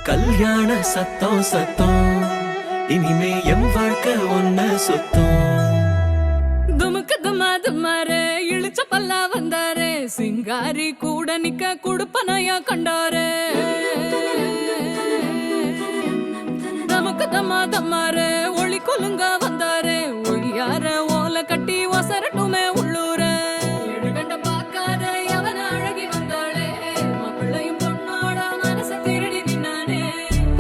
கல்யாண சத்தம் சத்தம் இனிமே என் வாழ்க்கை ஒன்ன சுத்தம். துமுக்கு துமாரு இழுச்ச பல்லா வந்தாரு, சிங்காரி கூட நிக்க குடுப்பனையா கண்டாரு. தமுக்கு தமாரு ஒளி கொலுங்க வந்தாரு, ஒளியார ஓல கட்டி ஒசரட்டுமே உள்ளூர. எழுகண்ட பாக்காத எவன அழகி வந்தாளே, மாப்பிள்ளையும் பொண்ணோட மனச திருடி நின்னானே.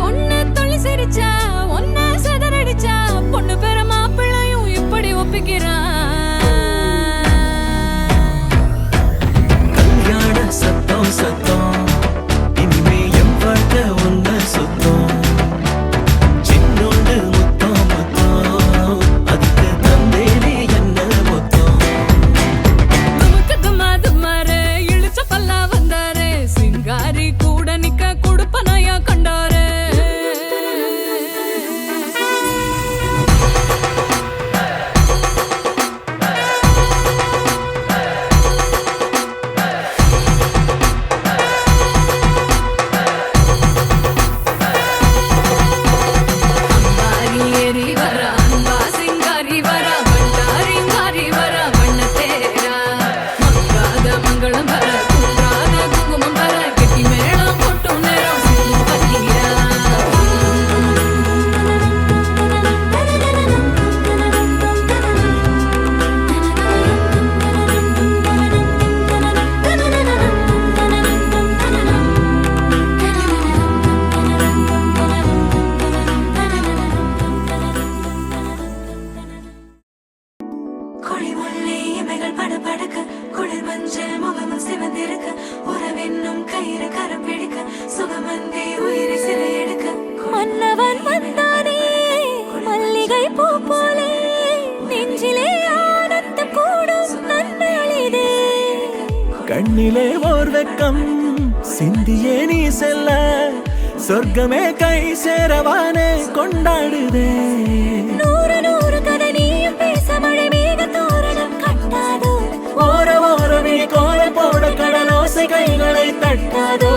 பொண்ணு தொழில் சிரிச்சா ஒன்ன சதறடிச்சா, பொண்ணு பேர மாப்பிள்ளையும் இப்படி ஒப்பிக்கிறான். கல்யாண சத்தம் சத்தம் இனிமே என் வாழ்க்கை ஒன்ன சுத்தம். சின்னோண்டு முத்தம் முத்தம் அதுக்கு தந்தேனே என்ன மொத்தம். துமுக்கு துமாரு இழுச்ச பல்லா வந்தாரு, சிங்காரி கூட நிக்க குடுப்பனையா கண்டாரு. மன்னவன் வந்தானே மல்லிகை பூ போலே, நெஞ்சிலே ஆனந்தம் கூடும் நன்னாளிதே. கண்ணிலே ஓர் வெக்கம் சிந்தியே நீ செல்ல, சொர்க்கமே கை சேரவானே கொண்டாடுதே. நூறு நூறு கதை நீயும் பேச, மழை மேக தோரணம் கட்டாதோ. ஓர ஓரவி கோல போட கடலோசை கைகளை தட்டாதோ.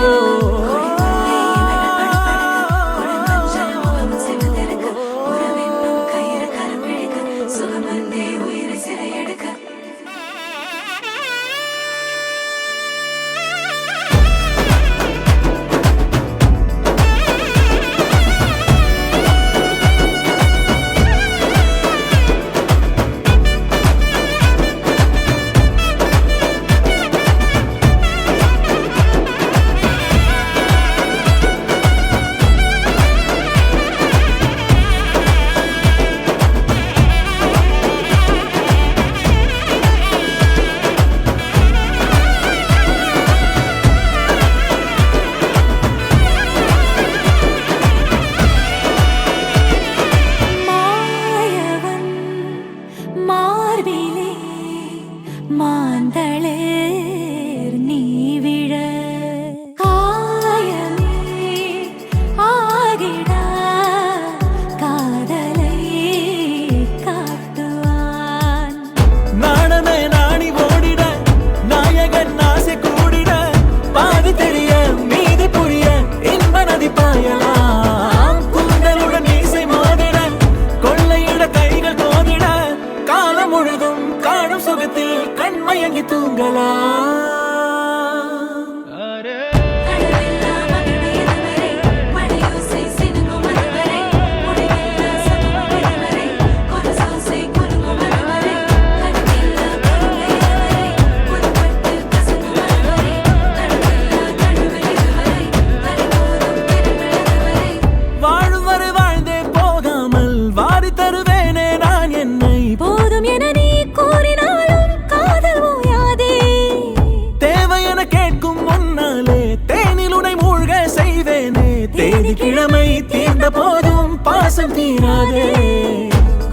வெள்ளிக்கிழமை தீர்ந்த போதும் பாசம் தீராதே.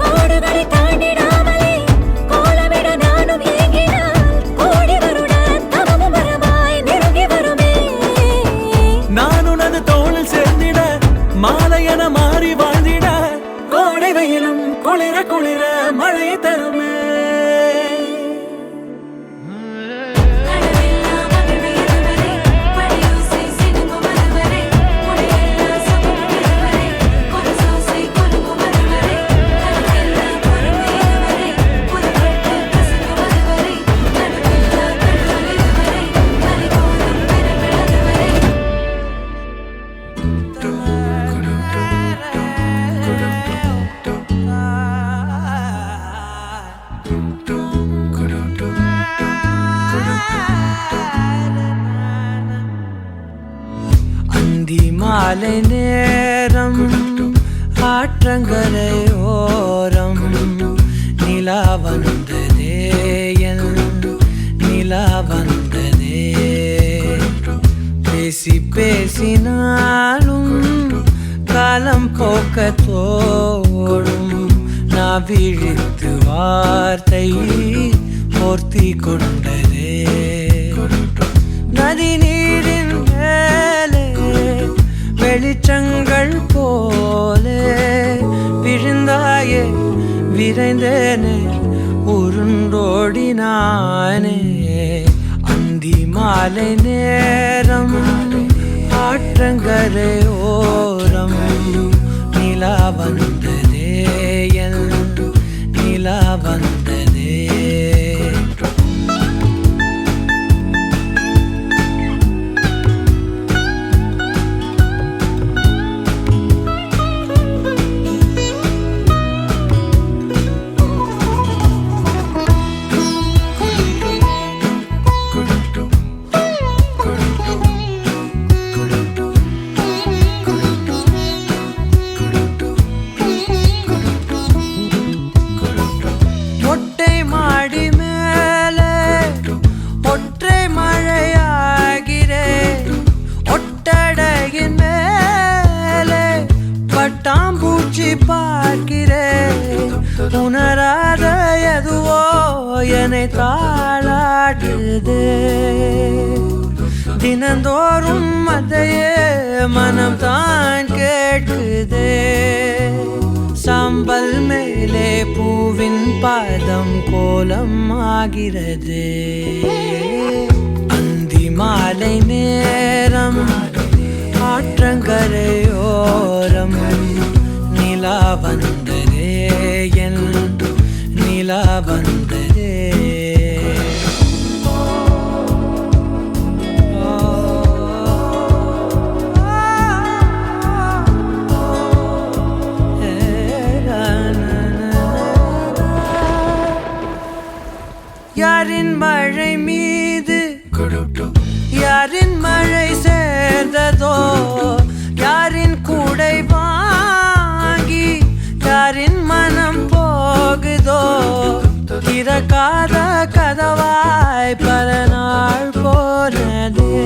கோடுகளை தாண்டிடாமலே கோலமிட நானும் ஏங்கினால் கோடி வருட தவமும் வரமாய் நெருங்கி வருமே. நான் உனது தோளில் சேர்ந்திட மாலையென மாறி வாழ்ந்திட கோடை வெயிலும் குளிர குளிர மழை தருமே. மாலை நேரம் ஆற்றங்கரை ஓரம் நிலா வந்ததே என் நிலா வந்ததே. பேசி பேசினாலும் காலம் போக்க தோடும் நான் விழித்து வார்த்தை போர்த்தி கொண்டதே. நதி நீரின் மேலே வெளிச்சங்கள் போலே விழுந்தாயே விரைந்தேனே உருண்டோடினானே. அந்தி மாலை நேரம் ஆற்றங்கரை ஓரம் நிலா வந்ததே என் நிலா வந்ததே. உணராத எதுவோ என்னை தாளாடுதே. தினந்தோறும் அதையே மனம் தான் கேட்குதே. சாம்பல் மேலே பூவின் பாதம் கோலம் ஆகிறது. அந்தி மாலை நேரம் ஆற்றங்கரையோரம் நிலா வந்ததே என் நிலா வந்ததே. யாரின் மழை மீது யாரின் மழை சேர்ந்ததோ, யாரின் கூடை வாங்கி யாரின் மனம் போகுதோ. திறக்காத கதவாய் பல நாள் போனதே.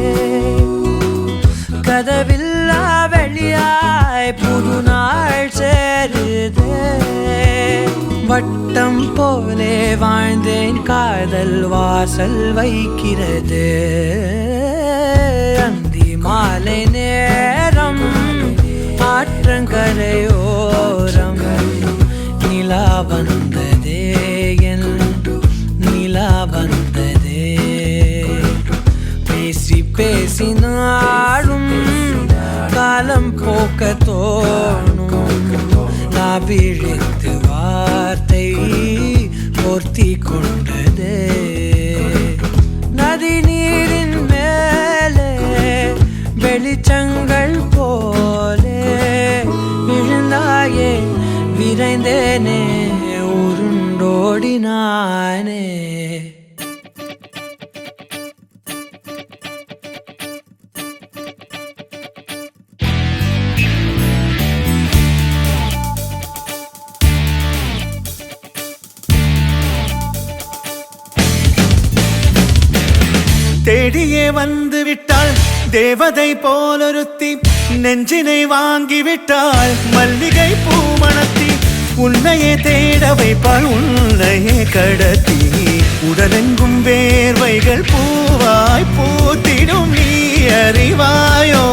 கதவில்லா வெளியாய் புது நாள் சேருதே. வட்டம் போலே வாழ்ந்தேன் காதல் வாசல் வைக்கிறது. அந்தி மாலை நேரம் ஆற்றங்கரையோரம் நிலா வந்ததே என் நிலா வந்ததே. பேசி பேசினாலும் காலம் போக்க தோணும். நான் விழித்து வார்த்தை போர்த்தி கொண்டதே. நதி நீரின் மேலே வெளிச்சங்கள் போலே விழுந்தாயே விரைந்தேனே உருண்டோடினானே. தேடியே வந்து விட்டாள் தேவதை போலொருத்தி நெஞ்சினை வாங்கிவிட்டாள் மல்லிகை பூமணத்தி உன்னையே தேட வைப்பாள் உன்னையே கடத்தி உடலெங்கும் வேர்வைகள் பூவாய் பூத்திடும் நீ அறிவாயோ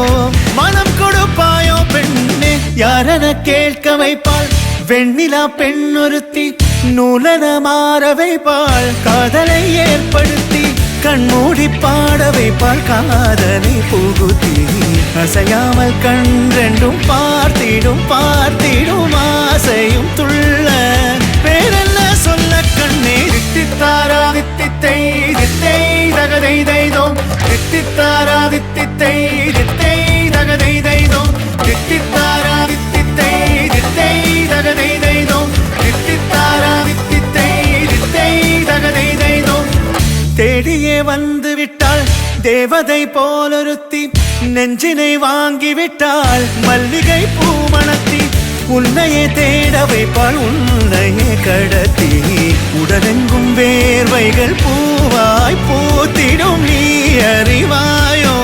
மனம் கொடுப்பாயோ பெண்ணே யாரென கேட்க வைப்பாள் வெண்ணிலா பெண்ணொருத்தி நூலன மாற வைப்பாள் காதலை ஏற்படுத்தி கண்மூடி பாட வைப்பாள் காதலை புகுத்தி அசையாமல் கண் ரெண்டும் பார்த்திடும் பார்த்திடும் ஆசையும் துள்ள பேரென்ன சொல்ல கண்ணே தித்தித்தாரா தித்தித்தை தித்தை தகதை தைதோம் தித்தித்தாரா தித்தித்தை தித்தை தகதை தைதோம் தித்தித்தாரா தித்தித்தை தித்தை தகதை தைதோம் தித்தித்தாரா தித்தித்தை தித்தை தகதை தைதோம் தேடியே வந்து விட்டாள் தேவதை போலொருத்தி நெஞ்சினை வாங்கிவிட்டாள் மல்லிகை பூமணத்தி உன்னையே தேட வைப்பாள் உன்னையே கடத்தி உடலெங்கும் வேர்வைகள் பூவாய் பூத்திடும் நீ அறிவாயோ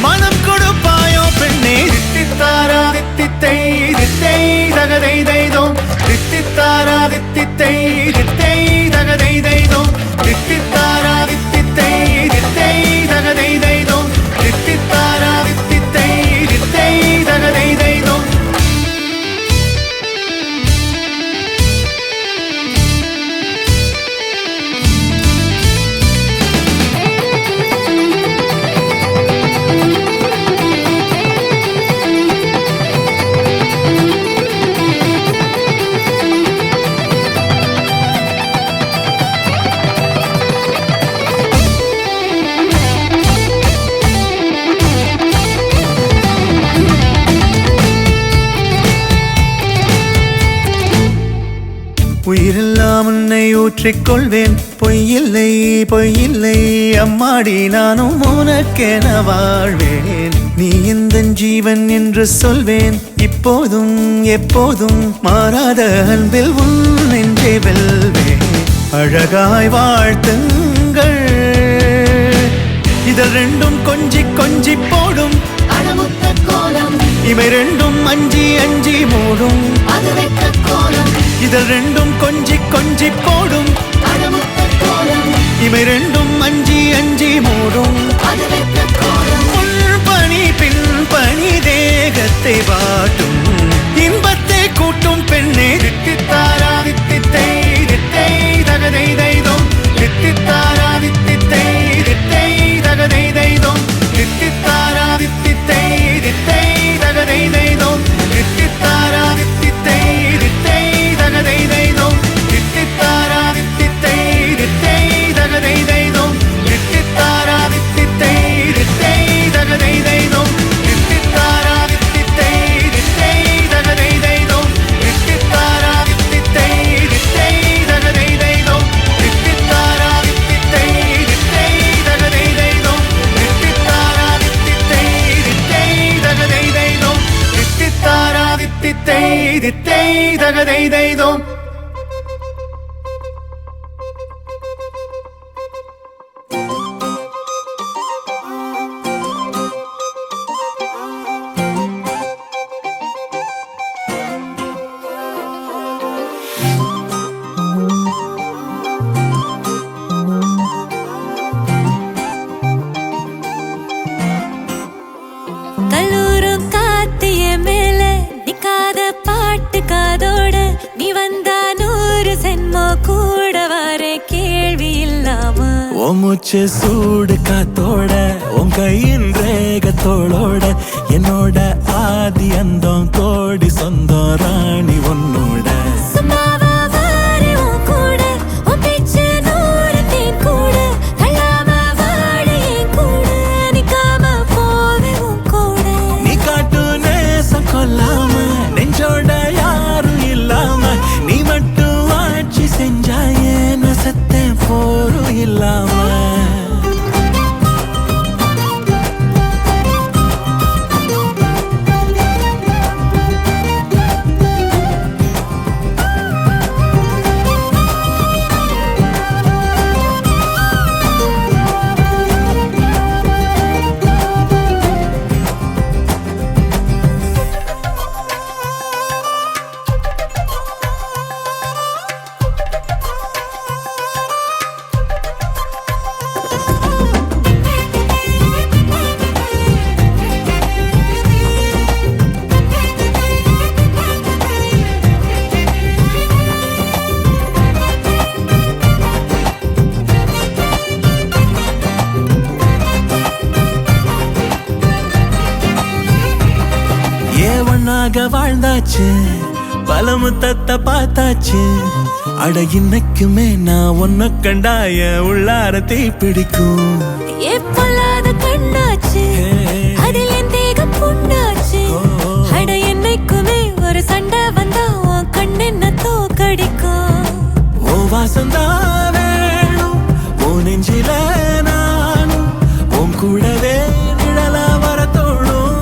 மனம் கொடுப்பாயோ பெண்ணே தித்தித்தாரா தித்தித்தை தித்தை தகதை தைதோம் தித்தித்தாரா தித்தித்தை தித்தை தகதை தைதோம் தித்தித்தாரா தித்தித்தை தித்தை தகதை தைதோம் தித்தித்தாரா தித்தித்தை தித்தை தகதை தைதோம் உயிரெல்லாம் உன்னை ஊற்றிக்கொள்வேன் பொய்யில்லை பொய்யில்லை அம்மாடி நானும் உனக்கென வாழ்வேன் நீ இந்த ஜீவன் என்று சொல்வேன் இப்போதும் எப்போதும் மாறாத அன்பில் உன் நெஞ்சை வெல்வேன் அழகாய் வாழ்த்துங்கள் இதழ் ரெண்டும் கொஞ்சி கொஞ்சி போடும் இவை ரெண்டும் அஞ்சி அஞ்சி மூடும் இதழ் ரெண்டும் கொஞ்சி கொஞ்சி போடும் இவை ரெண்டும் அஞ்சி அஞ்சி மூடும் பணி பின் பணி தேகத்தை வாட்டும் இன்பத்தை கூட்டும் பெண்ணே தித்தித்தாரா தித்தித்தை தித்தை தகதை தைதோம் தித்தித்தாரா தித்தித்தை தித்தை தகதை தைதோம் தித்தித்தாரா தித்தித்தை தித்தை தகதை தைதோம் தித்தித்தாரா தித்தித்தை தித்தை தகதை தைதோம் தித்தித்தாரா தித்தித்தை தித்தை தகதை தைதோம் தித்தித்தாரா தித்தித்தை தித்தை தகதை தைதோம் தித்தித்தாரா தித்தித்தை தித்தை தகதை தைதோம் தித்தித்தாரா தித்தித்தை தித்தை தகதை தைதோம் தித்தித்தாரா தித்தித்தை தித்தை தகதை தைதோம் தித்தித்தாரா தித்தித்தை தித்தை தகதை தைதோம் தித்தித்தாரா தித்தித்தை தித்தை தகதை தைதோம் கல்லூரும் காத்திய மேல நிக்காத பாட்டு காதோட நீ வந்தா 100 சென்மோ கூட வர கேள்வி இல்லாம உன் மூச்சு சூடு காத்தோட உன் கையின் ரேகத்தோளோட என்னோட ஆதி அந்தம் கோடி சொந்தம் ராணி உன்னோட சும்மாவா வாரி உன் கூட உன் பேச்சு 100 தேன் கூட கல்லாம வாழ என் கூட நிக்காம போவே உன் கூட நீ காட்டு நேசம் கொல்லாம நெஞ்சோட யாரும் இல்லாம நீ மட்டும் ஆட்சி செஞ்சாயே நசத்தே போரும் இல்லாம உனக்காக வாழ்ந்தாச்சு, பல முத்தத்தை பார்த்தாச்சு. அட இன்னைக்குமே நான் உன்னை கண்டாய உள்ளார தீ பிடிக்கும். எப்பொல்லாத கண்ணாச்சு, அதில் என் தேகம் புண்ணாச்சு. அட என்னைக்குமே ஒரு சண்டை வந்தா உன் கண்ணென்ன தோக்கடிக்கும். ஓ வாசந்தான் வேணும், ஓ நெஞ்சில நானும் உன் கூடவே நிழலா வர தோணும்.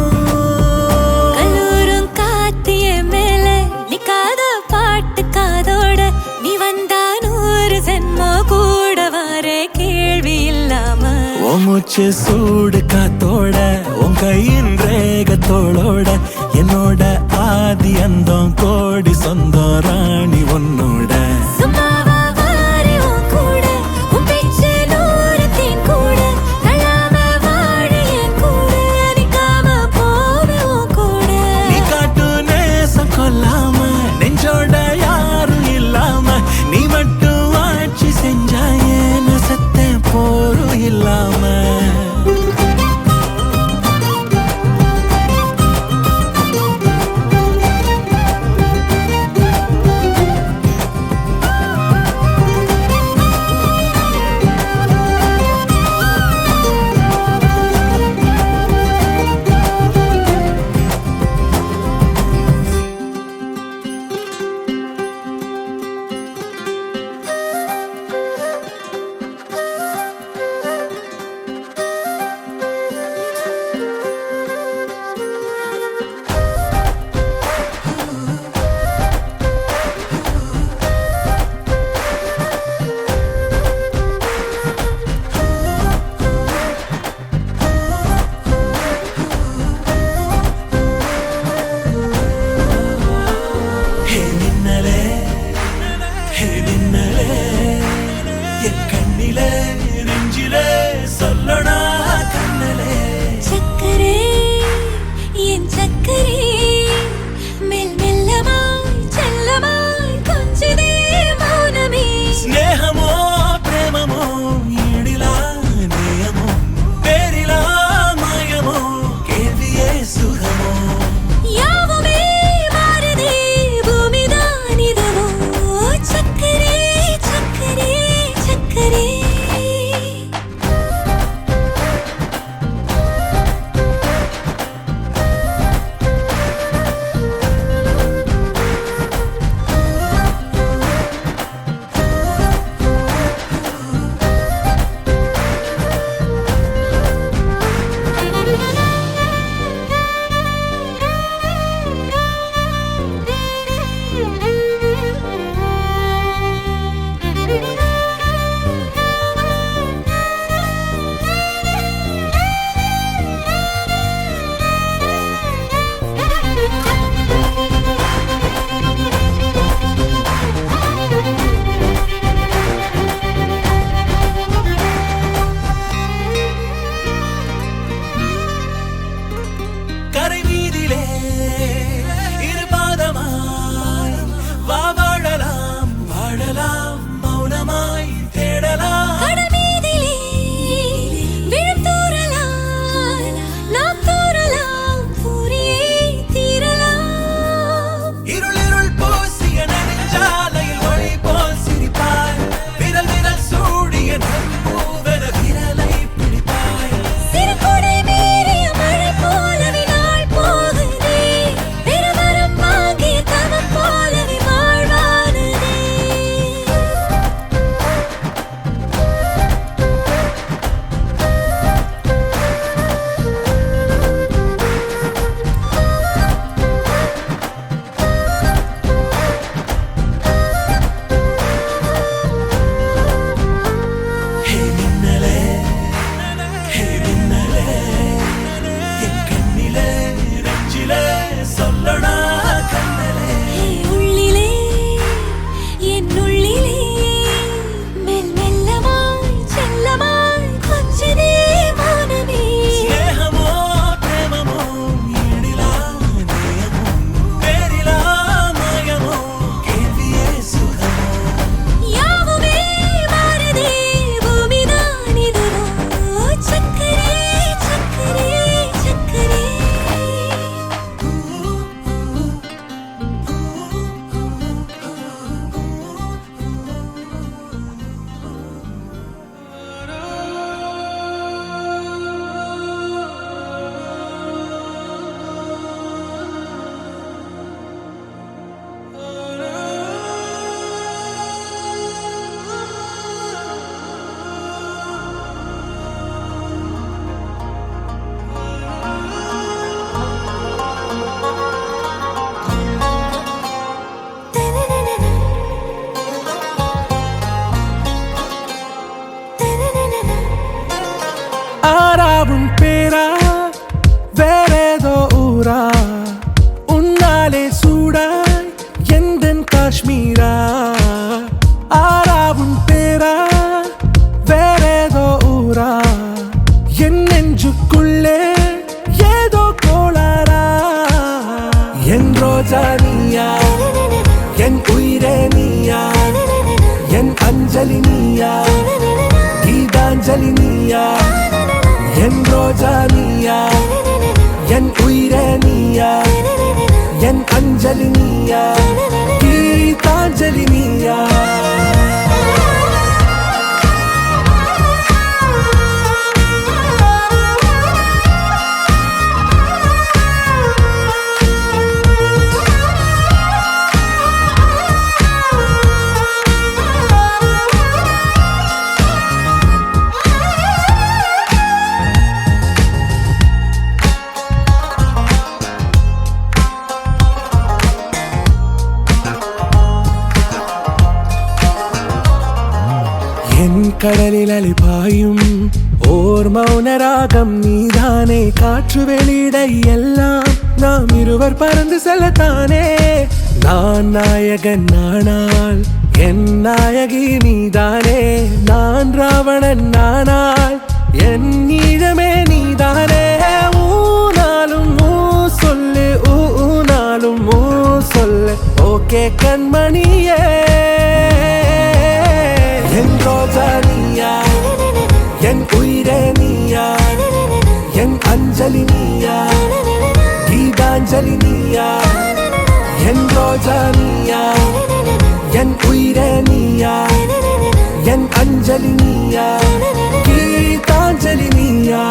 கல்லூரும் காத்திய மேல நிக்காத பாட்டு காதோட, நீ வந்தா 100 ஜென்மோ கூட வர கேள்வி இல்லாம. ஓ மூச்சு சூடு காத்தோட, உன் கையின் ரேகத்தோளோட, என்னோட ஆதி அந்தம் கோடி சொந்தம் ராணி உன்னோட. சும்மாவா வாரி உன் கூட, உன் பேச்சு 100 தேன் கூட. தள்ளாம வாழ என் கூட, நிக்காம போவே உன் கூட. நீ காட்டு நேசம் கொல்லாம, நெஞ்சோட யாரும் இல்லாம, நீ மட்டும் ஆட்சி செஞ்சாயே நான் செத்தேன் போரும் இல்லாம. அஞ்சலி நீயா கீதாஞ்சலி நீயா என் ரோஜா நீயா என் உயிரே நீயா என் அஞ்சலி நீயா கீதாஞ்சலி நீயா என் கடலில் அலைபாயும் ஓர் மௌனராகம் நீதானே காற்று வெளியிட எல்லாம் நாம் இருவர் பறந்து செல்லத்தானே நான் நாயகன் நானால் என் நாயகி நீதானே நான் ராவணன் நானால் என் ஈழமே நீதானே ஊனாலும் ஊ சொல்லு ஊனாலும் ஊ சொல்லு ஓகே கண்மணியே என் ரோஜா நீயா என் உயிரே நீயா என் அஞ்சலி நீயா கீதாஞ்சலி நீயா என் ரோஜா நீயா என் உயிரே நீயா என் அஞ்சலி நீயா கீதாஞ்சலி நீயா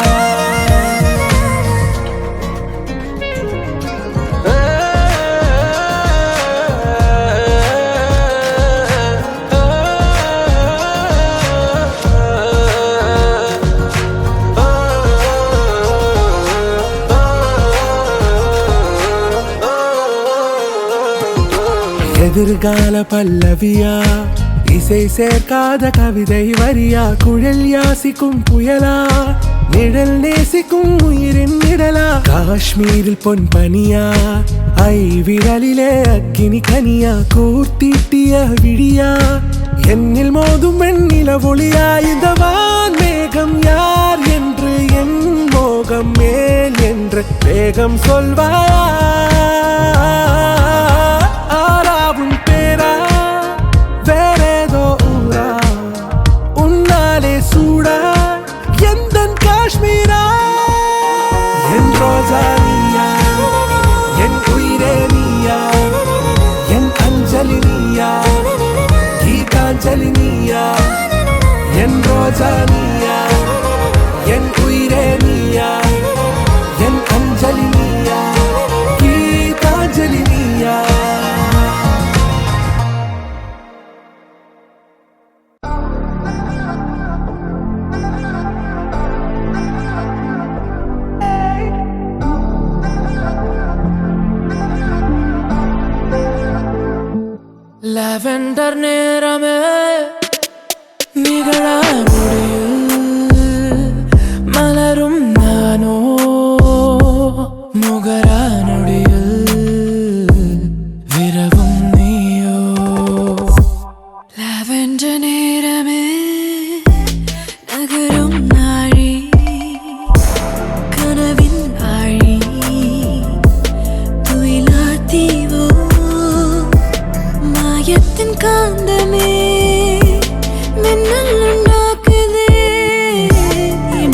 எதிர்கால பல்லவியா இசை சேர்க்காத கவிதை வரியா குழல் யாசிக்கும் புயலா நிழல் நேசிக்கும் உயிரின் நிழலா காஷ்மீரில் பொன் பனியா ஐ விரலிலே அக்கினி கனியா கூர்த்தீட்டிய விழியா என்னில் மோதும் வெண்ணில ஒளியா இந்த வான் மேகம் யார் என்று என் மோகம் மேல் என்று வேகம் சொல்வாயா ஆராவும் பேரா வேறேதோ ஊரா உன்னாலே சூடா எந்தன் காஷ்மீரா என் ரோஜா நீயா என் உயிரே நீயா என் அஞ்சலி நீயா கீதாஞ்சலி நீயா என் ரோஜா நீயா என் உயிரே நீயா என் அஞ்சலி நீயா கீதாஞ்சலி நீயா லாவெண்டர் நேரமே நிகழ முடியும் மலரும் நானோ முகரா நொடியில் விரவும் நீயோ லாவெண்டர் நேரமே நகரும் நாழி கனவின் ஆழி துயிலா தீவோ மாயத்தின் காந்தமே மின்னல் உண்டாக்குதே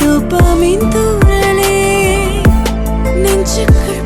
டோபாமின் தூறலே நெஞ்சுக்குள்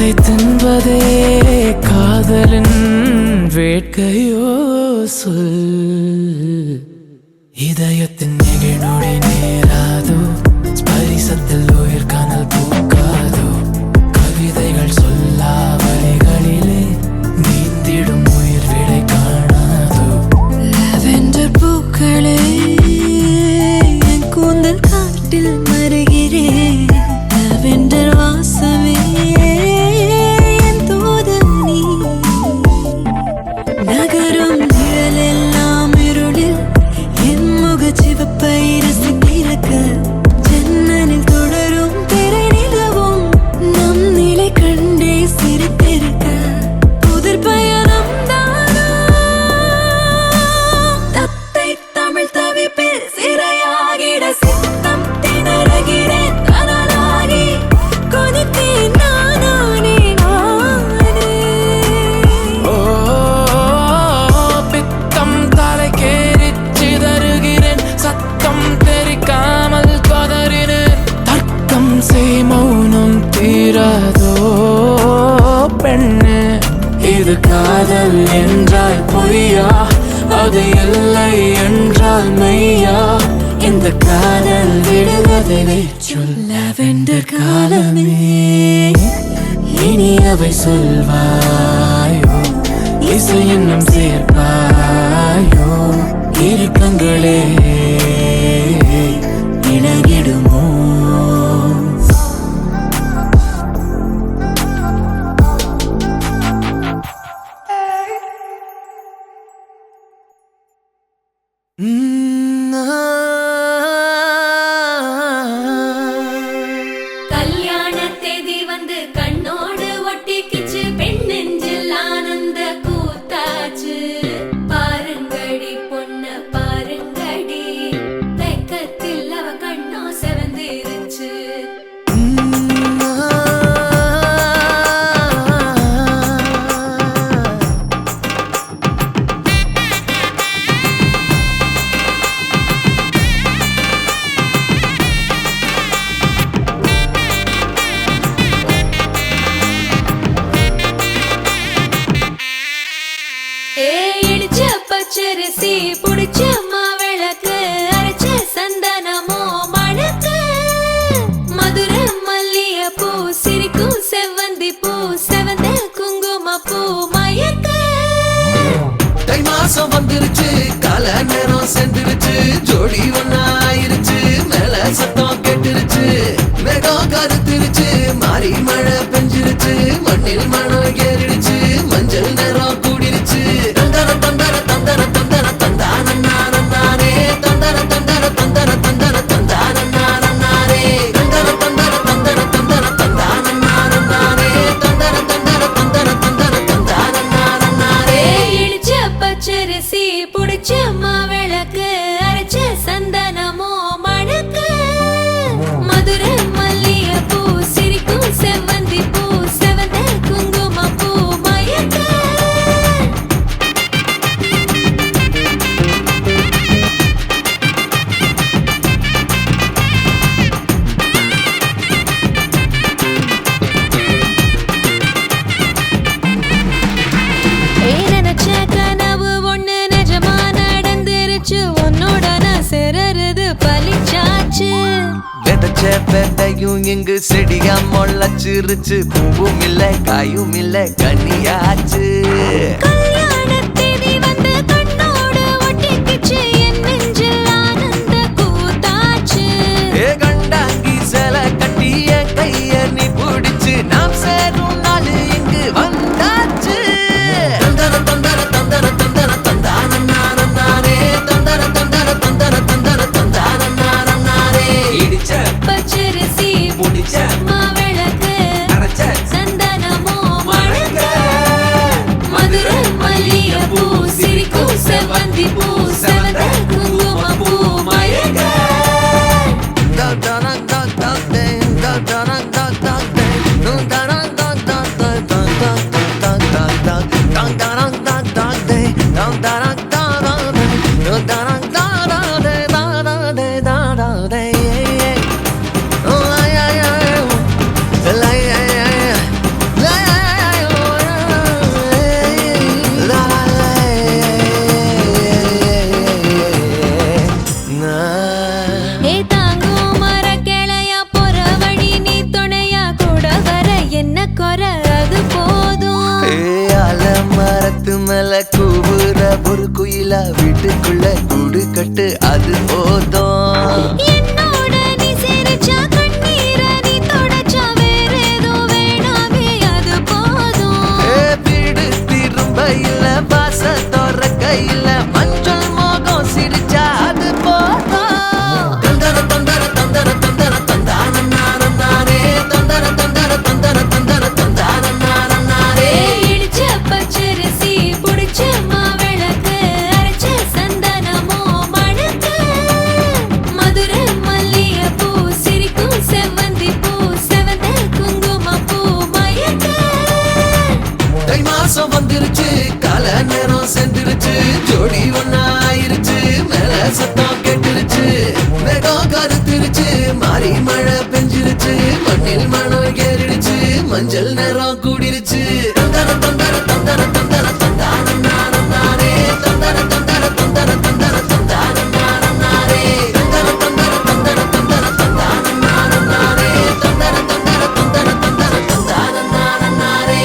இதயத்தை தின்பதே காதலின் வேட்கையோ சொல். இதயத்தின் நெகிழ்நொடி நேராதோ, ஸ்பரிசத்தில் உயிர் கனல் பூக்காதோ, கவிதைகள் சொல்லா வழிகளிலே நீந்திடும் உயிர் விடை காணாதோ. லாவெண்டர் பூக்களே என் கூந்தல் காட்டில் மருகிறேன். லாவெண்டர் வாசமே என் தூதனி. நகரும் நிழலெல்லாம் இருளில் என் முகச்சிவப்பை ரசித்திருக்க. ஜன்னலில் தொடரும் திரை நிலவும் நம் நிலை கண்டே சிரித்திருக்க. புதிர் பயணம் தானா தத்தை தமிழ் தவிப்பில் சிறையாகிட சித்தம் திணறுகிறேன். கனலாகி கொதித்தேன் நானே நானே. ஓ, பித்தம் தலைக்கேறிச் சிதறுகிறேன், சத்தம் தெரிக்காமல் கதறினேன். தர்க்கம் செய் மௌனம் தீராதோ பெண்ணே. இது காதல் என்றால் பொய்யா, அது இல்லை என்றால் மெய்யா. இந்த காதல் விடுவதை சொல். லாவெண்டர் காலமே இனி அவை சொல்வாயோ, இசை இன்னும் சேர்ப்பாயோ. இறுக்கங்களே இணகிடுமோ. கல்யாண தேதி வந்து கண்ணோடு ஒட்டிக்கிச்சு. பெண் நெஞ்சில் ஆனந்த கூத்தாச்சு. பாருங்கடி பொண்ண பாருங்கடி, வெக்கத்தில் அவ கண்ணோ செவந்திருச்சு. இடிச்ச பச்சரிசி புடிச்ச மாவிளக்கு, அரைச்ச சந்தனமோ மணக்கு. மதுர மல்லிய பூ சிரிக்கும் செவ்வந்தி பூ, செவந்த குங்கும பூ மயக்க. தை மாசம் வந்துருச்சு, கால நேரம் சென்றுருச்சு, ஜோடி ஒன்னாயிருச்சு, மேல சத்தம் கெட்டுருச்சு. மேகம் கருத்துருச்சு, மாறி மழை பெஞ்சிருச்சு, மண்ணில் மணம் ஏறிடுச்சு, மஞ்சள் நேரம் கூடிருச்சு. தந்தர தந்தர தந்தர தந்தர தந்தானே, தந்தர தந்தர தந்தர தந்தர தந்தானே, தந்தர தந்தர தந்தர தந்தர தந்தானே, தந்தர தந்தர தந்தர தந்தர தந்தானே. இடிச்ச பச்சரிசி புடிச்ச மாவிளக்கு, அரைச்ச சந்தனமோ மணக்கு. மதுர மல்லிய பூ சிரிக்கும் செவ்வந்தி பூ, செவந்த குங்கும பூ மயக்க. நினைச்ச கனவு ஒண்ணு நிஜமா நடந்துருச்சு. உன்னோட நான் சிறருது பலிச்சாச்சு. விதைச்ச விதையும் இங்கு செடியா முளைச்சிருச்சு, பூவும் இல்ல காயும் இல்ல கனியாச்சு. கல்யாண தேதி வந்து கண்ணோடு ஒட்டிக்கிச்சு, என் நெஞ்சில் ஆனந்த கூத்தாச்சு. ஏ கண்டாங்கி சில கட்டிய கைய நீ பிடிச்சு, நாம் சேரும் நாள் இங்கு வந்தாச்சு. தந்தர தந்தர தந்தர தந்தர தந்தானே, தந்தர தந்தர தந்தர தந்தர தந்தானே. இடிச்ச பச்சரிசி புடிச்ச மாவிளக்கு, அரைச்ச சந்தனமோ மணக்க. மதுர கூவுற ஒரு குயிலா வீட்டுக்குள்ள கூடு கட்டு அது போதும். என்னோட நீ சிரிச்சா கண்ணீர நீ தொடச்சா வேற ஏதோ வேணாமே அது போதும். வீடு திரும்ப இல்ல வாச தோற கையில மஞ்சள் மோகம் சிரிச்சா அது போதும். தந்தர தந்தர தந்தர தந்தர தந்தான நாரம் நாரே தந்தர தந்தர தந்தர தந்தர தந்தான நாரம் நாரே. இடிச்ச பச்சரிசி புடிச்ச மாவிளக்கு அரைச்ச சந்தனமோ மணக்கு. மதுர மல்லிகைப்பூ சிரிக்கும் செவ்வந்தி பூ செவந்த குங்குமப்பூ மயக்க. தை மாசம் வந்துருச்சு கால நேரம் சென்றுருச்சு ஜோடி ஒன்னாயிருச்சு மேல சத்தம் கெட்டுருச்சு மேகம் கருத்துருச்சு மாறி மழை பெஞ்சிருச்சு மண்ணில் மணம் ஏறிடுச்சு மஞ்சள் நேரம் கூடிருச்சு. தந்தர தந்தர தந்தர தந்தர தந்தான நாரம் நாரே தந்தர தந்தர தந்தர தந்தர தந்தான நாரம் நாரே தந்தர தந்தர தந்தர தந்தர தந்தான நாரம் நாரே தந்தர தந்தர தந்தர தந்தர தந்தான நாரம் நாரே.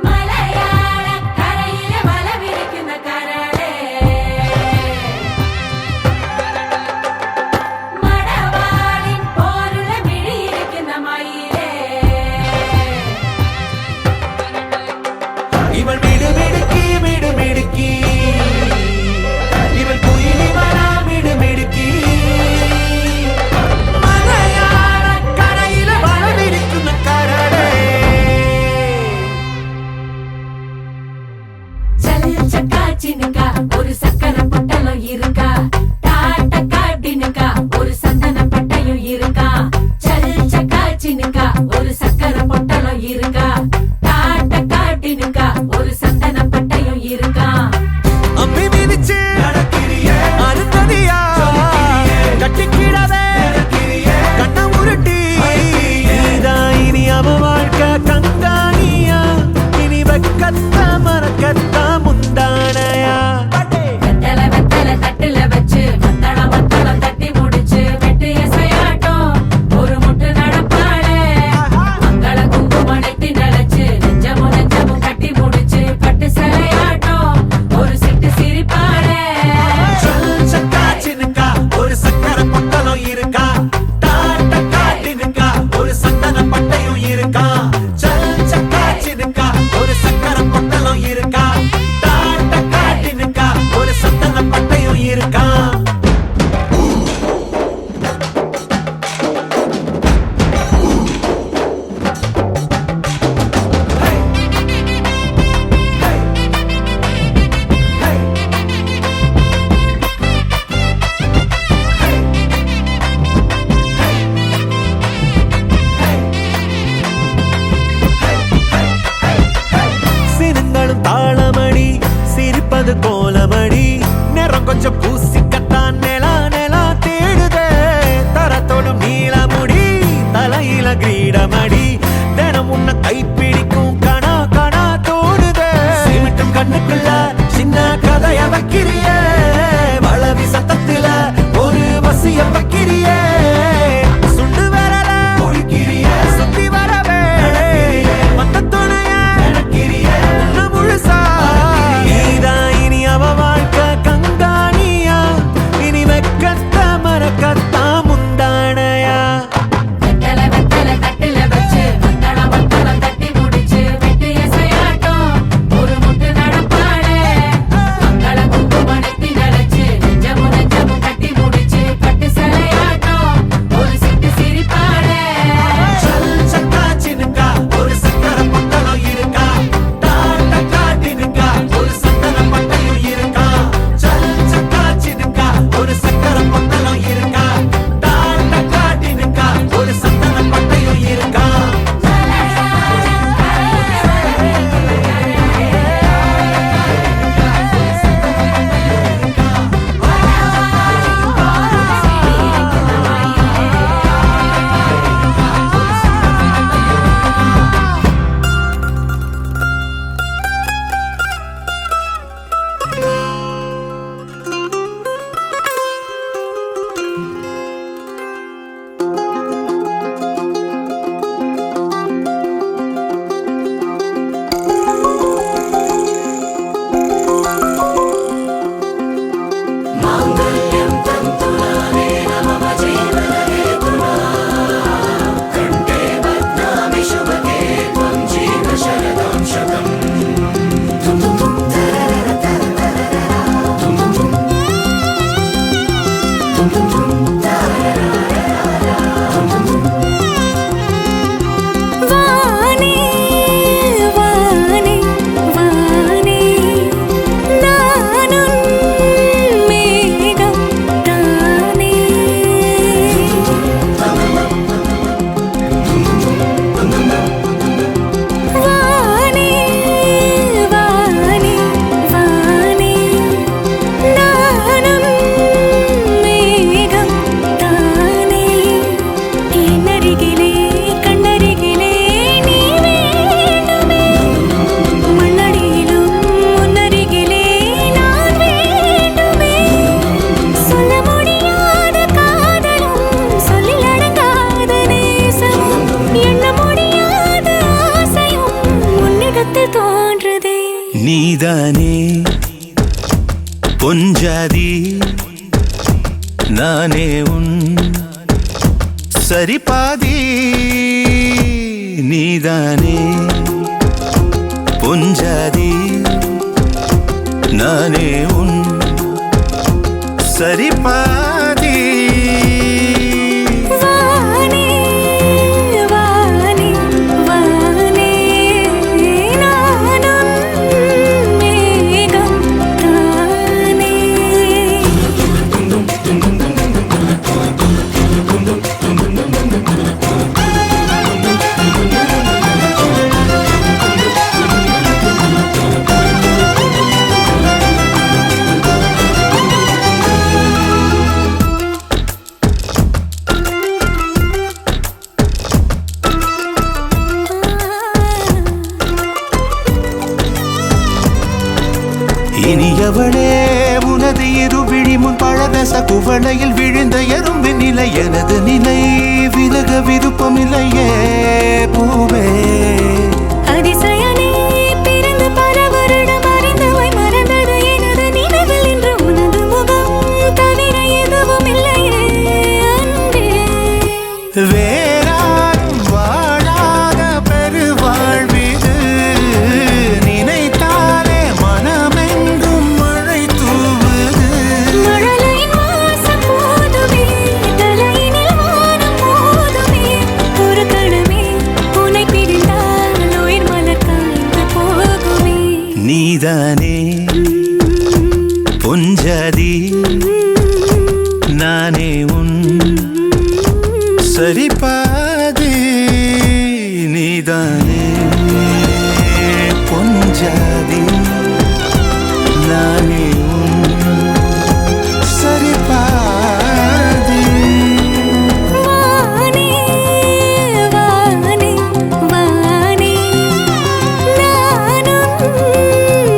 மலையாள கரையில மலை விரிക്കുന്ന கரளே மடவாளின் போருல மிழி இருക്കുന്ന மயிலே. இவள் மிடுமிடுக்கி மிடுமிடுக்கி இவள் குயிலி மரா மிடுமிடுக்கி மலையாள கரையில வளவிருக்கும் கரடே. சல் சக்கா சினுக்கா ஒரு சக்கரை பொட்டலம் இருக்கா. டாட்ட காட்டினுக்கா ஒரு சந்தன பட்டையும் இருக்கா. சல் சக்கா சினுக்கா ஒரு சக்கரை பொட்டலம் இருக்கா. டாட்ட காட்டினுக்கா ஒரு சந்தன பட்டையும் இருக்கா. அம்பி மிதிச்சு அருந்ததியா கட்டிக்கிடவே கண்ண உருட்டி நீதான் இனி அவ வாழ்க்கை கங்காணியா இனி வெக்கத்த மறக்கத்த முந்தானையா. வெத்தல வெத்தல தட்டுல வச்சு மத்தளம் மத்தளம் தட்டி முடிச்சு வெட்டு எசையாட்டம் ஒரு முட்டு நடப்பாளே. மங்கள குங்குமம் நெத்தி நினைச்சு நெஞ்சமும் நெஞ்சமும் கட்டி முடிச்சு பட்டு சிலையாட்டம் ஒரு சிட்டு சிரிப்பாளே. சக்கா சினுக்கா ஒரு சக்கரை பொட்டலம் இருக்கா. டாட்ட காட்டினுக்கா ஒரு சந்தன பட்டையும் இருக்கா. சக்கா சினுக்கா ஒரு சக்கரை பொட்டலம் இருக்கா. டாட்ட காட்டினுக்கா ஒரு சந்தன பட்டையும் இருக்கா. சினுங்களும் தாளமடி சிரிப்பது கோலமடி நேரம் கொஞ்சம் பூசிக்கத்தான் நிலா நிலா தேடுதே. தரத்தோடும் நீளமுடி தலையில கிரீடமடி தினம் உன்னை கைப்பிடிக்கும் கணா கணா தோடுதே. சிமிட்டும் கண்ணுக்குள்ள சின்ன கதைய வைக்கிறியே வளவி சத்தத்துல ஒரு வசிய வைக்கிறியே. சுண்டு வரல சுத்தி வரவே மத்த துணைய முழுசா நீதான் இனி அவ வாழ்க்கை கங்காணியா உன்னிடத்தில் தோன்றுதே. நீதானே பொஞ்சாதி, நானே உன் சரிபாதி. நீதானே பொஞ்சாதி, நானே உன் சரிபாதி. வானே வானே வானே நானும் மேகம் தானே. இனியவளே உனது இருவிழி முன் பழதச குவளையில் விழுந்த எறும்பின் நிலை எனது நிலை விலக விருப்பமில்லையே பூவே. அதிசயனே பிறந்து பல வருடம் அறிந்தவை மறந்தது எனது நினைவில் இன்று உனது முகம் தவிர எதுவும் இல்லையே அன்பே. வேறாரும் வாழாத பெருவாழ்விது, நினைத்தாலே மனமெங்கும் மழை தூவுது. மழலையின் வாசம் போதுமே, தலையினில் வானம் போதுமே. ஒரு கணமே உன்னை பிரிந்தால் உயிர் மலர் காய்ந்து போகுமே. நீதானே பொஞ்சாதி, நானே உன் சரிபாதி. நீதானே பொஞ்சாதி, நானே உன் சரிபாதி. வானே வானே வானே நானும்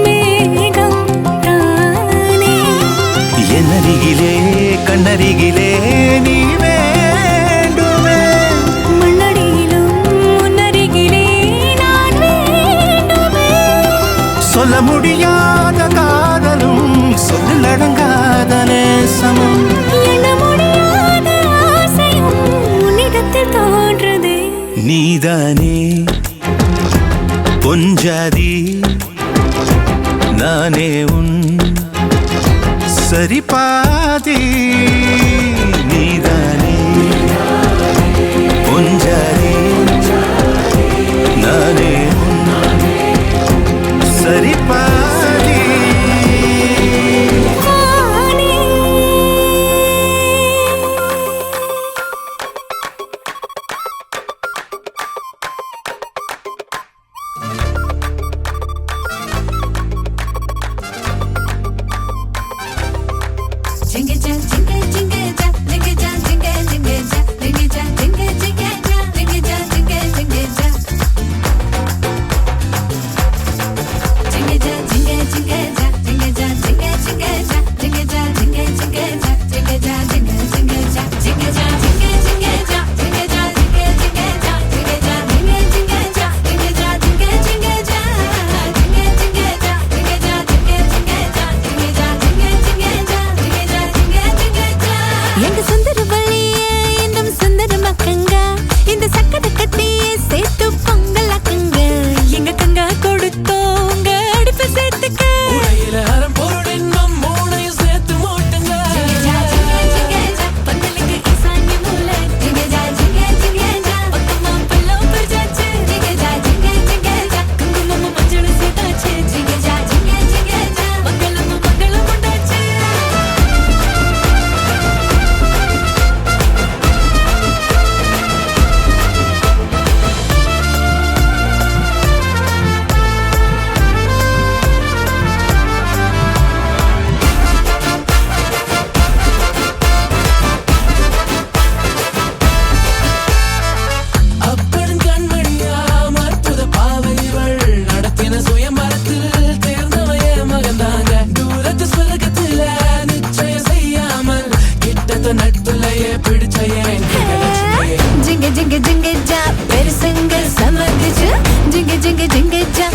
மேகம் தானே. என்னருகிலே கண்ணருகிலே நீ வேண்டுமே, மண்ணடியிலும் முன்னருகிலே நான் வேண்டுமே. சொல்ல முடியாத காதலும் சொல்லடங்காத நேசமும். எண்ண முடியாத ஆசையும் உன்னிடத்தில் தோன்றுதே. நீதானே பொஞ்சாதி, நானே உன் சரிபாதி. நீதானே பொஞ்சாதி, நானே உன் சரிபாதி. வானே Jingle jam, jingle jingle jam, jingle jam, jingle jingle jam, jingle jam, jingle jingle jam, jingle jam, jingle jingle jam. Jingle jam, jingle jingle jam, jingle jam, jingle jingle jam, jingle jam, jingle jingle jam, jingle jam, jingle jingle jam, jingle jam, jingle jingle jam, jingle jam, jingle jingle jam, jingle jam, jingle jingle jam, jingle jam, jingle jingle jam, jingle jingle jam, jingle jam, jingle jingle jam, jingle jam, jingle jingle jam, jingle jam, jingle jingle jam. எங்க சுந்தர வழியே இன்னும் சுந்தர மக்கங்க, இந்த சக்கரை கட்டியே சேர்த்து பொங்கலாக்குங்க. எங்க கங்கா கொடுத்தோங்க அடுப்பு சேர்த்துக்க. உடையில அறம் பொருளின் நம் மூளையும் சேர்த்து மூட்டுங்க. பந்தலுக்கு ஈசான்ய மூலை. பக்கமா பல்லம் பறிச்சாச்சு. குங்குமமும் மஞ்சளும் சேர்த்தாச்சு. மங்களமும் மங்களம் உண்டாச்சு. அப்படும் கண்மணியா மற்புத பாவைகள் நடத்தின சுயம்பரத்தில் தேர்ந்தவைய மகந்தாங்க. தூரத்து சொர்க்கத்துல நிச்சயம் செய்யாமல் கிட்டத்த நட்புலையே பிடிச்சையே ஜிங்க ஜிங்க ஜிங்க ஜா பெருசுங்க சமதிச்சு. ஜிங்க ஜிங்க ஜிங்க ஜா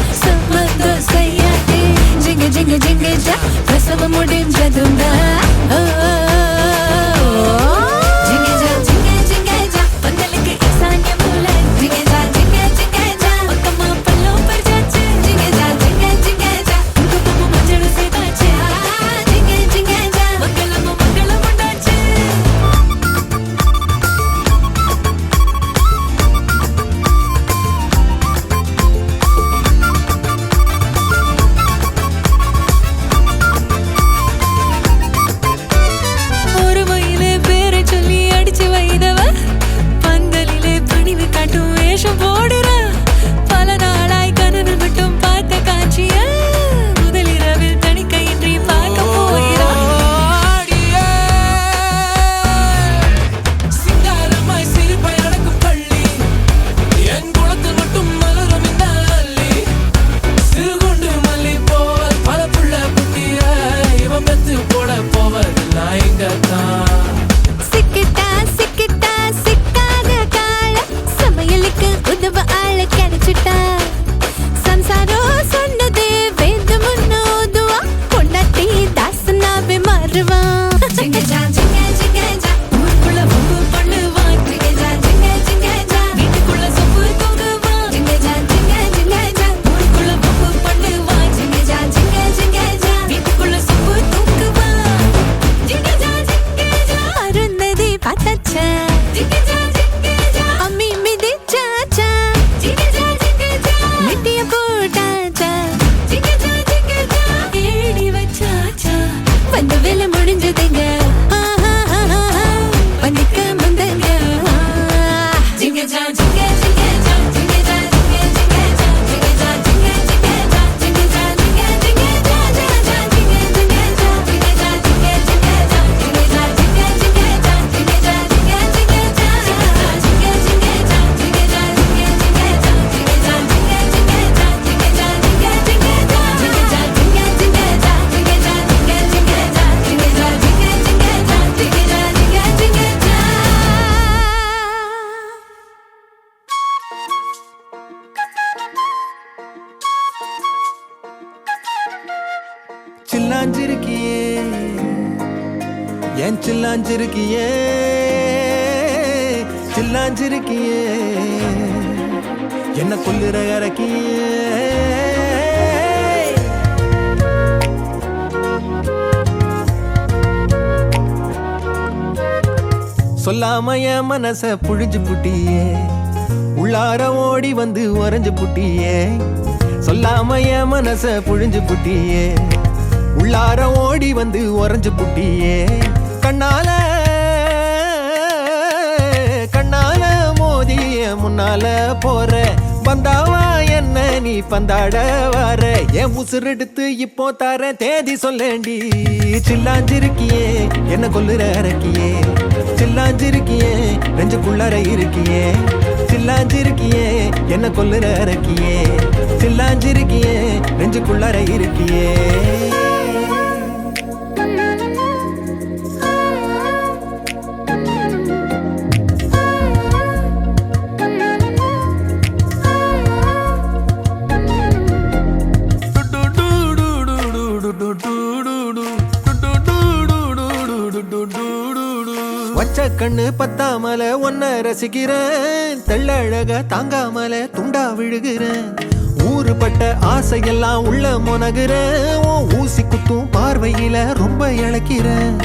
சில்லாஞ்சிருக்கியே என் சில்லாஞ்சிருக்கியே சில்லாஞ்சிருக்கியே என்ன கொல்லுற இறக்கியே சொல்லாம என் மனச புழிஞ்சு புட்டியே உள்ளார ஓடி வந்து உறைஞ்சு புட்டியே சொல்லாம என் மனச புழிஞ்சு புட்டியே உள்ளார ஓடி வந்து உறைஞ்சு புட்டியே கண்ணால கண்ணால மோதிய முன்னால போற வந்தாவா என்ன நீ பந்தாட வர என் உசுர் எடுத்து இப்போ தர தேதி சொல்லேண்டி சில்லாஞ்சிருக்கியே என்ன கொல்லுற இறக்கியே சில்லாஞ்சிருக்கியே நெஞ்சுக்குள்ளற இருக்கியே சில்லாஞ்சிருக்கியே என்ன கொல்லுற இறக்கியே சில்லாஞ்சிருக்கியே நெஞ்சுக்குள்ளற இருக்கியே வச்ச கண்ணு பத்தாமல ஒன்ன ரசிக்கிறேன் தெள்ளழக தாங்காமல துண்டா விழுகிறேன் ஊறுபட்ட ஆசையெல்லாம் உள்ள முனகுறேன் ஊசி குத்தும் பார்வையில ரொம்ப இழக்கிறேன்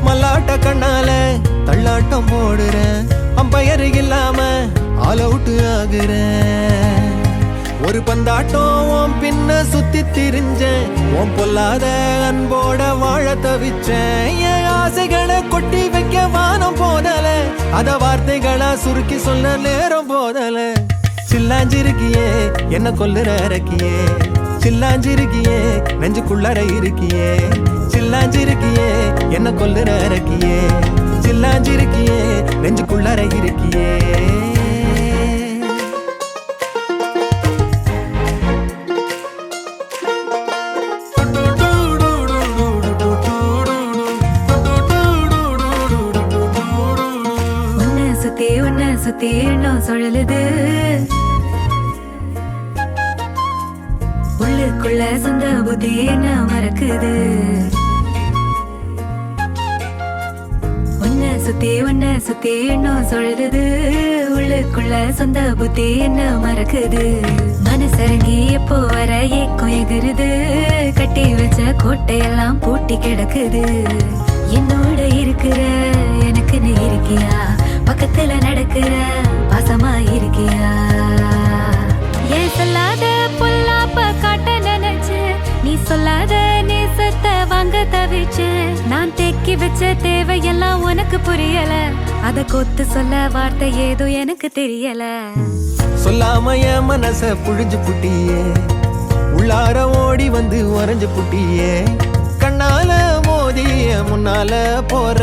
மல்லாட்ட கண்ணால தள்ளாட்டம் போடுறேன் அம்பயரு இல்லாம ஆல் அவுட் ஆகுறேன் ஒரு பந்தாட்டம் உன் பின்ன சுத்தி திரிஞ்சேன் உன் பொல்லாத அன்போட வாழ தவிச்சேன் என் ஆசைகளை கொட்டி வைக்க வானம் போதல அத வார்த்தைகளா சுருக்கி சொல்ல நேரம் போதல சில்லாஞ்சிருக்கியே என்ன கொல்லுற இறக்கியே சில்லாஞ்சிருக்கியே நெஞ்சுக்குள்ளற இருக்கியே சில்லாஞ்சிருக்கியே என்ன கொல்லுற இறக்கியே சில்லாஞ்சிருக்கியே நெஞ்சுக்குள்ளற இருக்கியே சுத்தி எண்ணம் சுழலுது உள்ளுக்குள்ள சொந்த புத்தி என்ன மறக்குது உன்ன சுத்தி எண்ணம் சுழலுது உள்ளுக்குள்ள சொந்த புத்தி என்ன மறக்குது மனசரங்கி எப்போ வர ஏக்கம் எகுருது கட்டி வச்ச கோட்டையெல்லாம் பூட்டி கிடக்குது என்னோட இருக்கிற எனக்கு நீ இருக்கியா பக்கத்துல நடக்கிற பாசமா இருக்கியா ஏன் சொல்லாத பொல்லாப்ப காட்ட நினைச்சு நீ சொல்லாத நேசத்தை வாங்க தவிச்சு நான் தேக்கி வச்ச தேவையெல்லாம் உனக்கு புரியல அத கொத்து சொல்ல வார்த்தை ஏதோ எனக்கு தெரியல சொல்லாம என் மனச புழிஞ்சு புட்டியே உள்ளார ஓடி வந்து உறைஞ்சு புட்டியே கண்ணால மோதிய முன்னால போற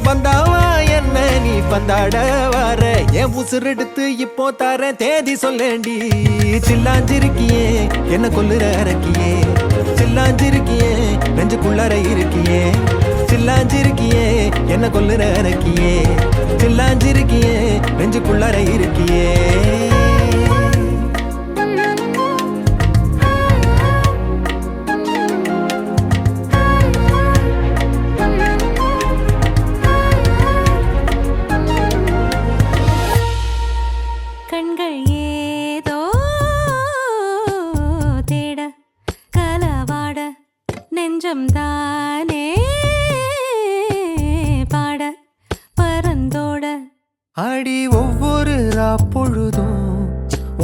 வந்தாவா என்ன நீ பந்தாட வர என் உசுர் எடுத்து இப்போ தர தேதி சொல்லேண்டி சில்லாஞ்சிருக்கியே என்ன கொல்லுற இறக்கியே சில்லாஞ்சிருக்கியே நெஞ்சுக்குள்ளற இருக்கியே சில்லாஞ்சிருக்கியே என்ன கொல்லுற இறக்கியே சில்லாஞ்சிருக்கியே நெஞ்சுக்குள்ளற இருக்கியே கண்கள் ஏதோ தேட கலவாட நெஞ்சம் தானே பாட பரந்தோட அடி ஒவ்வொரு பொழுதும்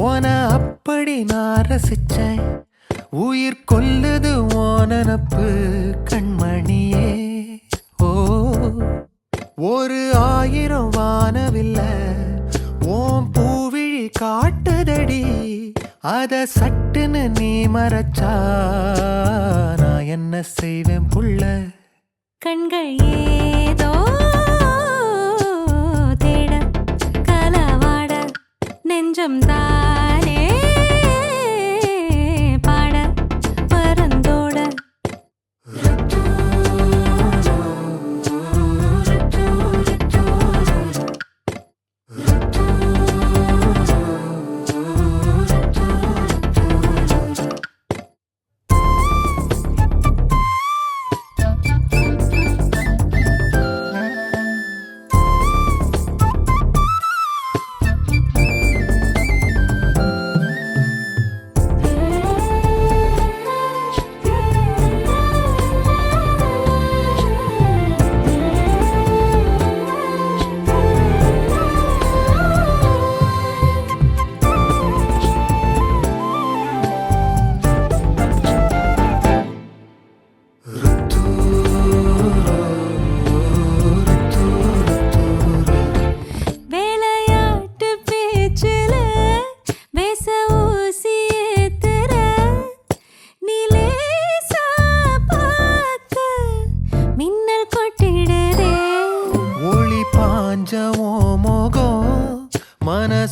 ஓன அப்படி நான் ரசிச்சேன் உயிர் கொல்லுது ஓனப்பு கண்மணியே ஓ ஒரு 1000 வானவில்ல ஓம் பூவிழி காட்டுதடி அத சட்டுன்னு நீ மறைச்சா நான் என்ன செய்வேன் புள்ள கண்கள் ஏதோ தேட கலவாட நெஞ்சம் தானே பாட பரந்தோட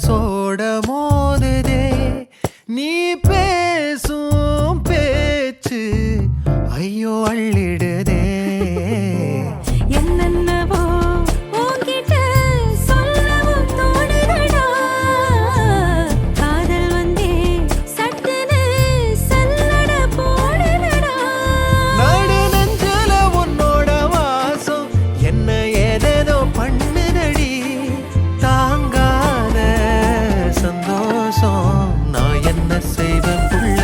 மனசோட மோதுதே நீ பேசும் பேச்சு ஐயோ அள்ளிடுதே என்னென்னவோ உன்கிட்ட சொல்லவும் தோணுதடா காதல் வந்தே சட்டுன்னு சல்லட போடுதடா நாடு நெஞ்சல உன்னோட வாசம் என்ன ஏதேதோ பண்ணுதடி தாங்காத சந்தோஷம் நான் என்ன செய்வேன் புள்ள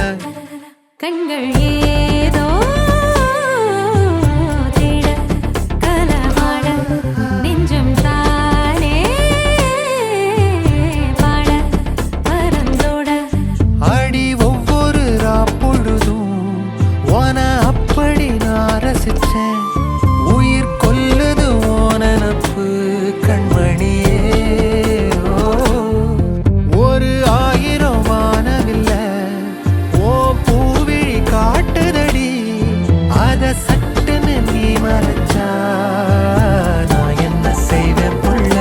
கண்கள் ஏதோ தேட கலவாட நெஞ்சம் தானே பாட பரந்தோட அடி ஒவ்வொரு பொழுதும் ஓன அப்படி நான் ரசிச்சேன் உயிர் கொல்லுது ஓனப்பு கண்மணியே ஒரு 1000 வானவில்ல ஓ பூவிழி காட்டுதடி அத சட்டுன்னு நீ மறைச்சா நான் என்ன செய்வேன் புள்ள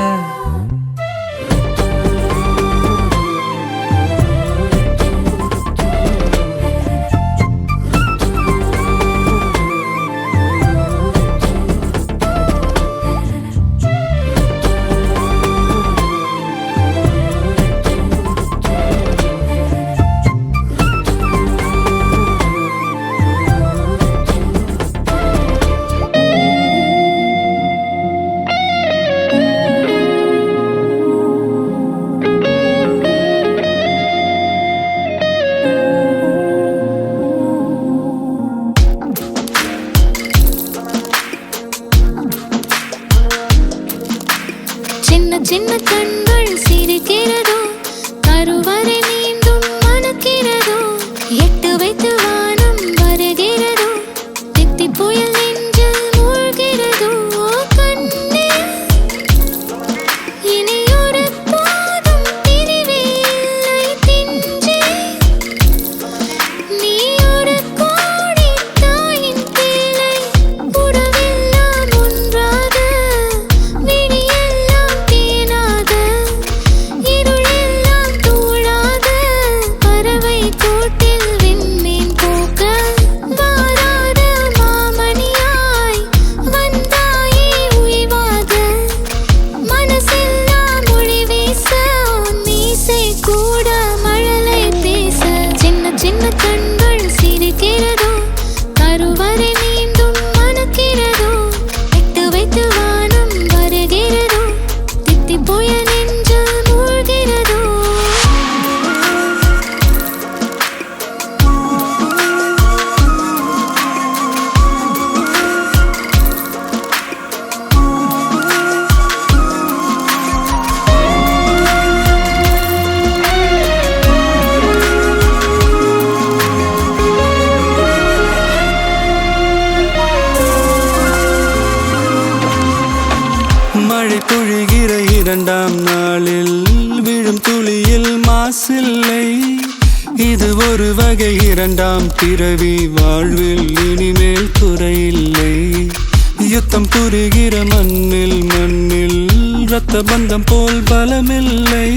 சின்ன சின்ன கண்கள் சிரிக்கிறதோ கருவறை மீண்டும் மணக்கிறதோ எட்டு வைத்து வானம் வருகிறதோ தித்தி புயல் நெஞ்சில் மூழ்கிறதோ கண்ணே இனியொரு போதும் பிரிவே இல்லை பிஞ்சே நீ ஒரு கோடி தாயின் பிள்ளை உறவெல்லாம் ஒன்றாக விழியெல்லாம் தேனாக இருளெல்லாம் தூளாக பறவை கூட்டில் விண்மீன் போக்க வாராத மாமணியாய் வந்தாயே உய்வாக மனசெல்லாம் மொழி வீச உன் மீசை கூட மழலை பேச சின்ன சின்ன கண்கள் சிரிக்கிறதோ கருவறை மீண்டும் மணக்கிறதோ எட்டு வைத்து வானம் வருகிறதோ தித்தி புயல் நெஞ்சில் மூழ்கிறதோ மழை பொழிகிற 2ஆம் நாளில் விழும் துளியில் மாசில்லை இது ஒரு வகை 2ஆம் பிறவி வாழ்வில் இனிமேல் குறையில்லை யுத்தம் புரிகிற மண்ணில் இரத்த பந்தம் போல் பலமில்லை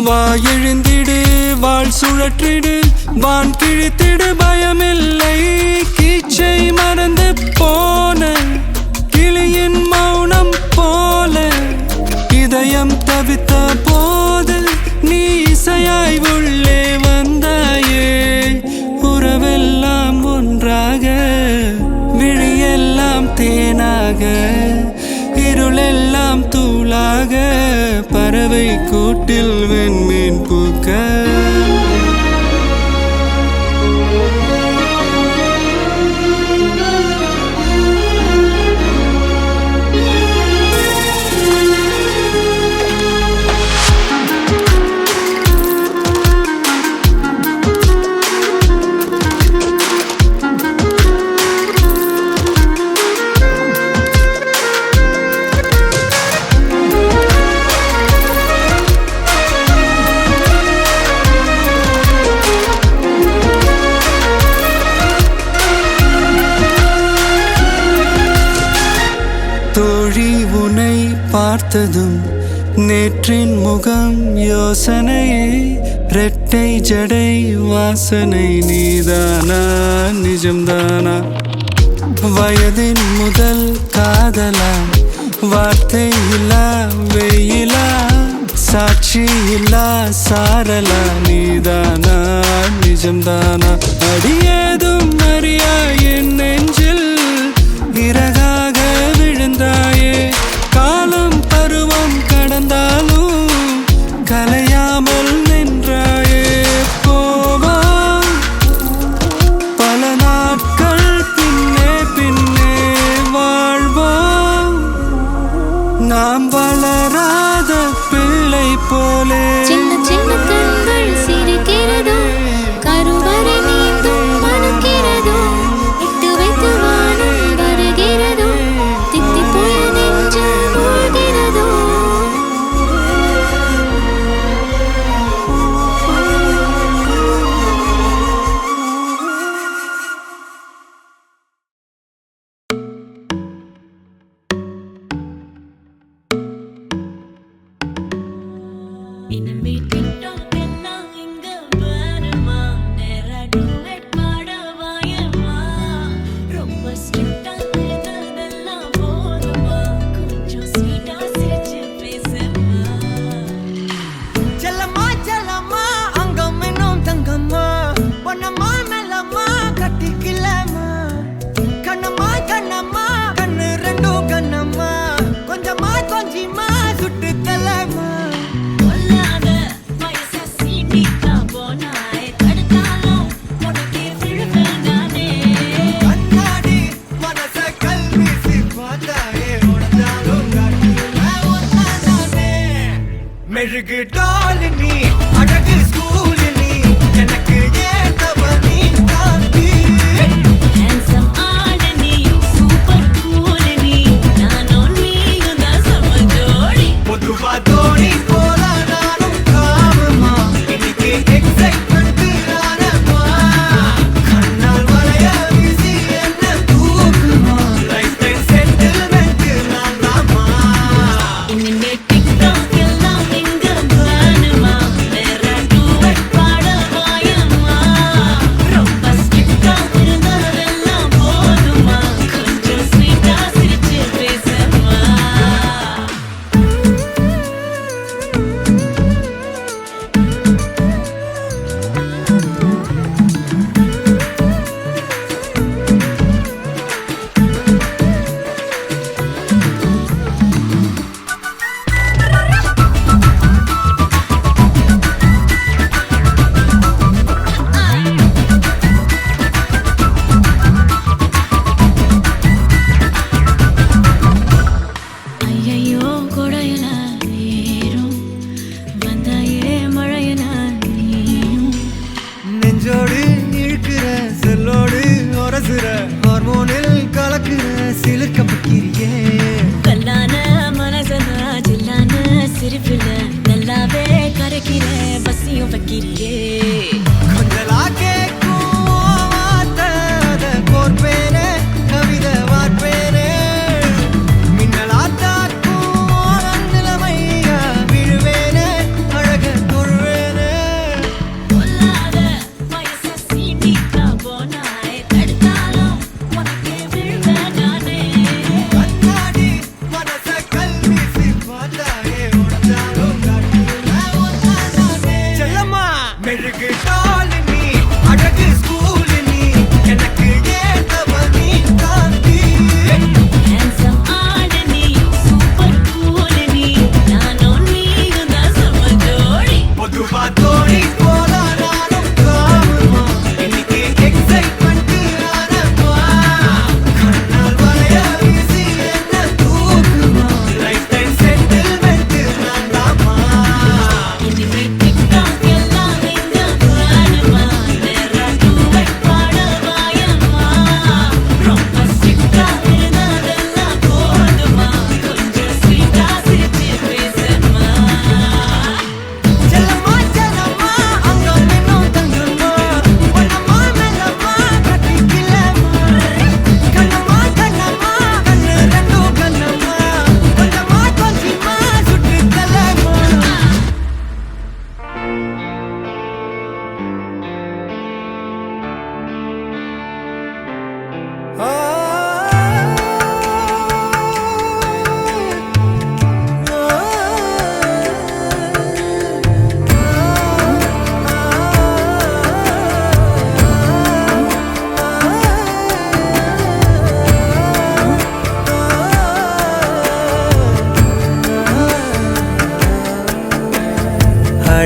வா எழுந்திடு வாழ் சுழற்றிடு வான் கிழித்திடு பயமில்லை கீச்சை மறந்து போன கிளியின் மௌனம் போல இதயம் தவித்த போது நீ இசையாய் உள்ளே வந்தாயே உறவெல்லாம் ஒன்றாக விழியெல்லாம் தேனாக இருளெல்லாம் தூளாக பறவை கூட்டில் வெண்மீன் பூக்க பார்த்ததும் நேற்றின் முகம் யோசனையே ரெட்டை ஜடை வாசனை நீதானா நிஜம்தானா வயதின் முதல் காதலா வார்த்தை இல்லா வெயிலா சாட்சி இல்லா சாரலா நீதானா நிஜம்தானா அடியேதும் அறியா என் நெஞ்சில் இறகாக விழுந்தாயே காலம் பருவம் கடந்தாலும் கலையாமல் நின்றாயே போவா பல நாட்கள் பின்னே பின்னே வாழ்வோம் நாம் வளராத பிள்ளை போலே சின்ன சின்ன கண்கள் சிரிக்கிறதோ கருவறை மீண்டும் மணக்கிறதோ இட்டு வைத்து வானம் வருகிறதோ தித்தி போய நெஞ்சு மூழ்கிறதோ இனிமே TikTok எல்லாம் இங்க வருமா? நேரா duet பாட வாயேம்மா. ரொம்ப strict ஆ இருந்ததெல்லாம் போதுமா? கொஞ்சம் sweet ஆ சிரிச்சு பேசேம்மா. செல்லம்மா செல்லம்மா அங்கம் இன்னும் தங்கம்மா பொன்னம்மா மெல்லம்மா கட்டிக்கலம்மா கண்ணம்மா கண்ணம்மா கண்ணு ரெண்டும் கண்ணம்மா கொஞ்சம்மா கொஞ்சிம்மா சுட்டு தலம்மா கொல்லாத வயசை சீண்டிட்டா போனாய். தடுத்தாலும் உனக்கே விழுவேன் நானே. கண்ணாடி மனச கல்வீசி பார்த்தாயே உடஞ்சாலும் காட்டுவேன் ஒன்னானே மெழுகு டாலு நீ அழகு ஸ்கூலு நீ எனக்கு ஏத்தவ நீ தாண்டி Handsome ஆளு நீ, super cool நீ. நானும் நீயும் தான் செம ஜோடி. பொதுவா தோணி போல நானும் காமமா இன்னைக்கு எக்ஸைட்மெண்ட் ஆனமா கண்ணால் வளைய வீசி என்ன தூக்குமா லைஃப் டைம் செட்டில்மெண்ட் நான் தாமா இனிமே TikTok எல்லாம் இங்க வேணுமா? நேரா duet பாட வாயேம்மா. ரொம்ப strict ஆ இருந்ததெல்லாம் போதுமா? கொஞ்சம் sweet ஆ சிரிச்சு பேசேம்மா. ஐயையோ கொடையன ஏறும் வந்தாயே மழையன நீயும் நெஞ்சோடு இழுக்கிற செல்லோடு உரசுற ஹார்மோனில் கலக்குற சிலிர்க்க பக்கிரியே கல்லான மனசன ஜில்லான சிரிப்புல நல்லாவே கரைக்கிற பசியும் வைக்கிறியே கொஞ்சலா கேட்கும் வார்த்தை அதை கோர்ப்பேனே கவிதை வார்ப்பேனே மின்னலா தாக்கும் நிலைமையா விழுவேனே அழக தொழுவேனே கொல்லாத வயசை சீண்டிட்டா போனாய். தடுத்தாலும் உனக்கே விழுவேன் நானே. கண்ணாடி மனச கல்வீசி பார்த்தாயே உடஞ்சாலும் காட்டுவேன் ஒன்னானே செல்லம்மா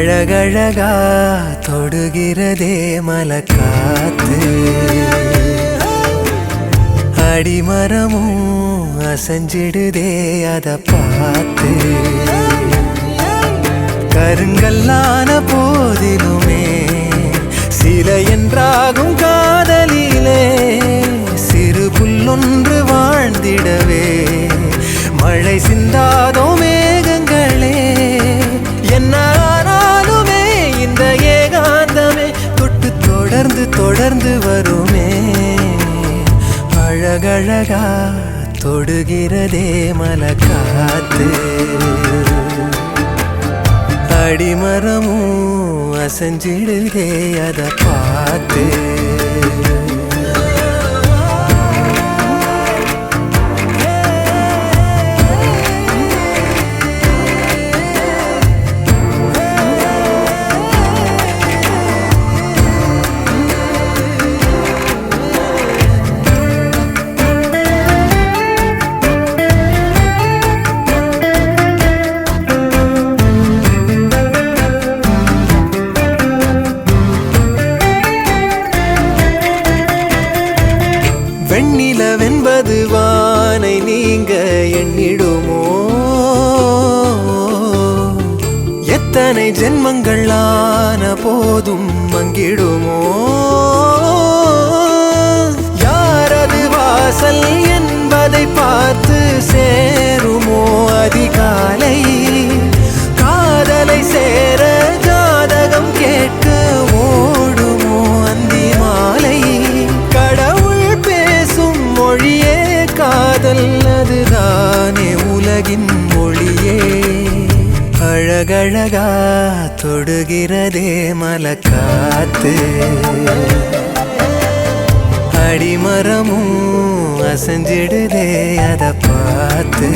அழகழகா தொடுகிறதே மலக்காத்து அடிமரமும் அசைஞ்சிடுதே அத பார்த்து கருங்கல்லான போதிலுமே சில என்றாகும் காதலிலே சிறு புல்லொன்று வாழ்ந்திடவே மழை சிந்தாதோ மேகங்களே என்ன ஆனாலுமே இந்த ஏகாந்தமே தொட்டு தொடர்ந்து தொடர்ந்து வருமே அழகழகா தொடுகிறதே மலக்காத்து அடிமரமும் அசைஞ்சிடுதே அத பார்த்து வெண்ணிலவென்பது வானை நீங்க எண்ணிடுமோ எத்தனை ஜென்மங்கள் ஆன போதும் மங்கிடுமோ யாரது வாசல் என்பதை பார்த்து சேருமோ அதிகாலை காதலை சேர ஜாதகம் கேட்க ஓடுமோ அந்தி மாலை கடவுள் பேசும் மொழியே காதல் அதுதானே உலகின் மொழியே அழகழகா தொடுகிறதே மலக்காத்து அடிமரமும் அசைஞ்சிடுதே அத பார்த்து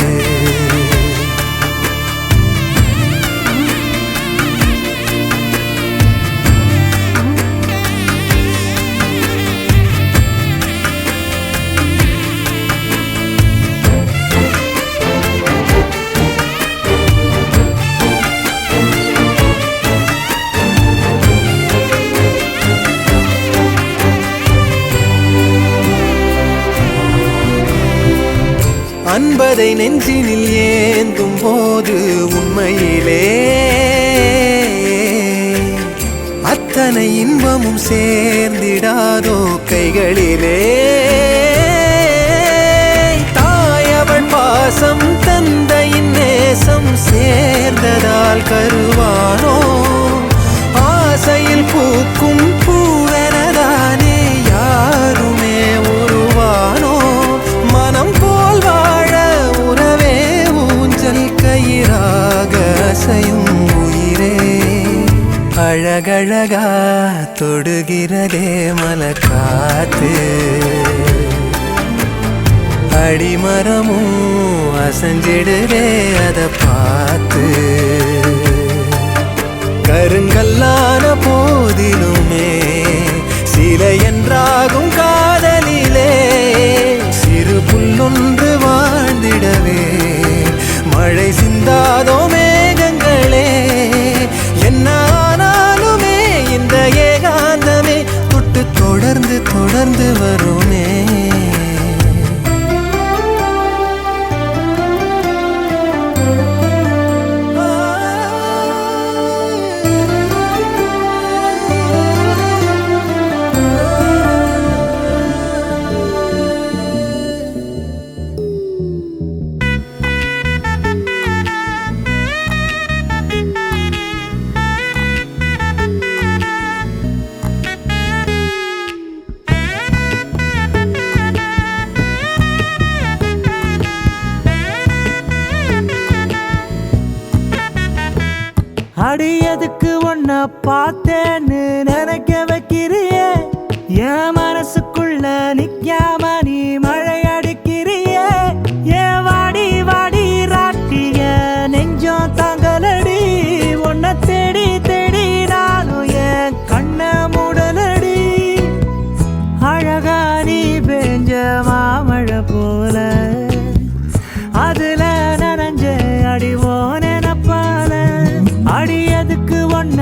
அன்பதை நெஞ்சினில் ஏந்தும் போது உண்மையிலே அத்தனை இன்பமும் சேர்ந்திடாதோ கைகளிலே தாயவள் பாசம் தந்தையின் நேசம் சேர்ந்ததால் கருவானோ ஆசையில் பூக்கும் பூவெனதானே யாருமே உருவானோ மனம் போல் வாழ உறவே ஊஞ்சல் கயிறாக அசையும் உயிரே அழகழகா தொடுகிறதே மலக்காத்து அடிமரமும் அசைஞ்சிடுதே அத பார்த்து கருங்கல்லான போதிலுமே சில என்றாகும் காதலிலே சிறு புல்லொன்று வாழ்ந்திடவே மழை சிந்தாதோ மேகங்களே என்ன ஆனாலுமே இந்த ஏகாந்தமே தொட்டு தொடர்ந்து தொடர்ந்து வருமே அடியதுக்கு ஒன்ன பார்த்தேன்னு நினைக்க வைக்கிறியே என் மனசுக்குள்ள நிக்காம நீ மழை அடிக்கிறியே ஏன் வாடி வாடி ராட்டிய நெஞ்சம் தாங்கலடி உன்னை தேடி தேடி நானும் என் கண்ண மூடலடி அழகா நீ பெஞ்ச மாமழை போல அதுல நனைஞ்ச அடிவோன அடியதுக்கு ஒன்ன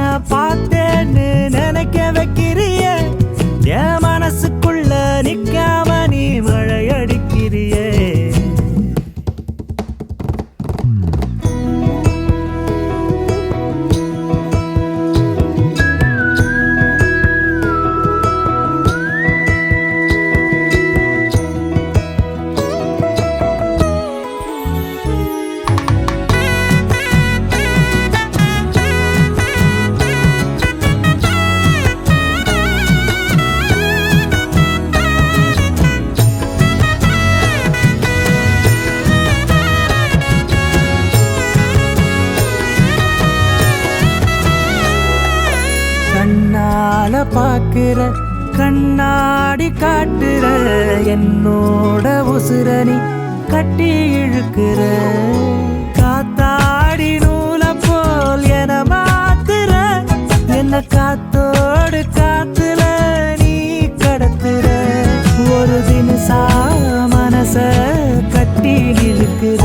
காட்டுற கண்ணாடி காட்டுற என்னோட உசுரணி கட்டி இழுக்கிற காத்தாடி நூல போல் என மாத்துற என்ன காத்தோடு காத்துல நீ கடத்துற ஒரு தினசா மனச கட்டி இழுக்கிற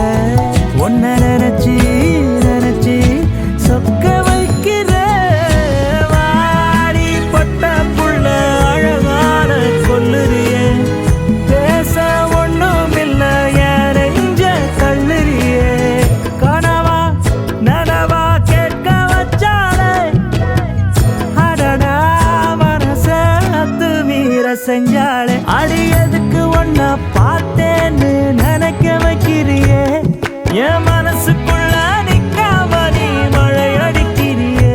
ஒன்ன நினைச்சு நினைச்சு சொக்க வைக்கிற வாடி பட்ட புள்ள அழகான கொல்லுறியே பேச ஒண்ணும் இல்ல என் நெஞ்ச தள்ளுறியே கனவா நனவா கேட்க வச்சாலே அடடா மனச மீற செஞ்சாலே அடியதுக்கு ஒன்ன பார்த்தேன்னு நினைக்க வைக்கிறியே என் மனசுக்குள்ள நிக்காம நீ மழை அடிக்கிறியே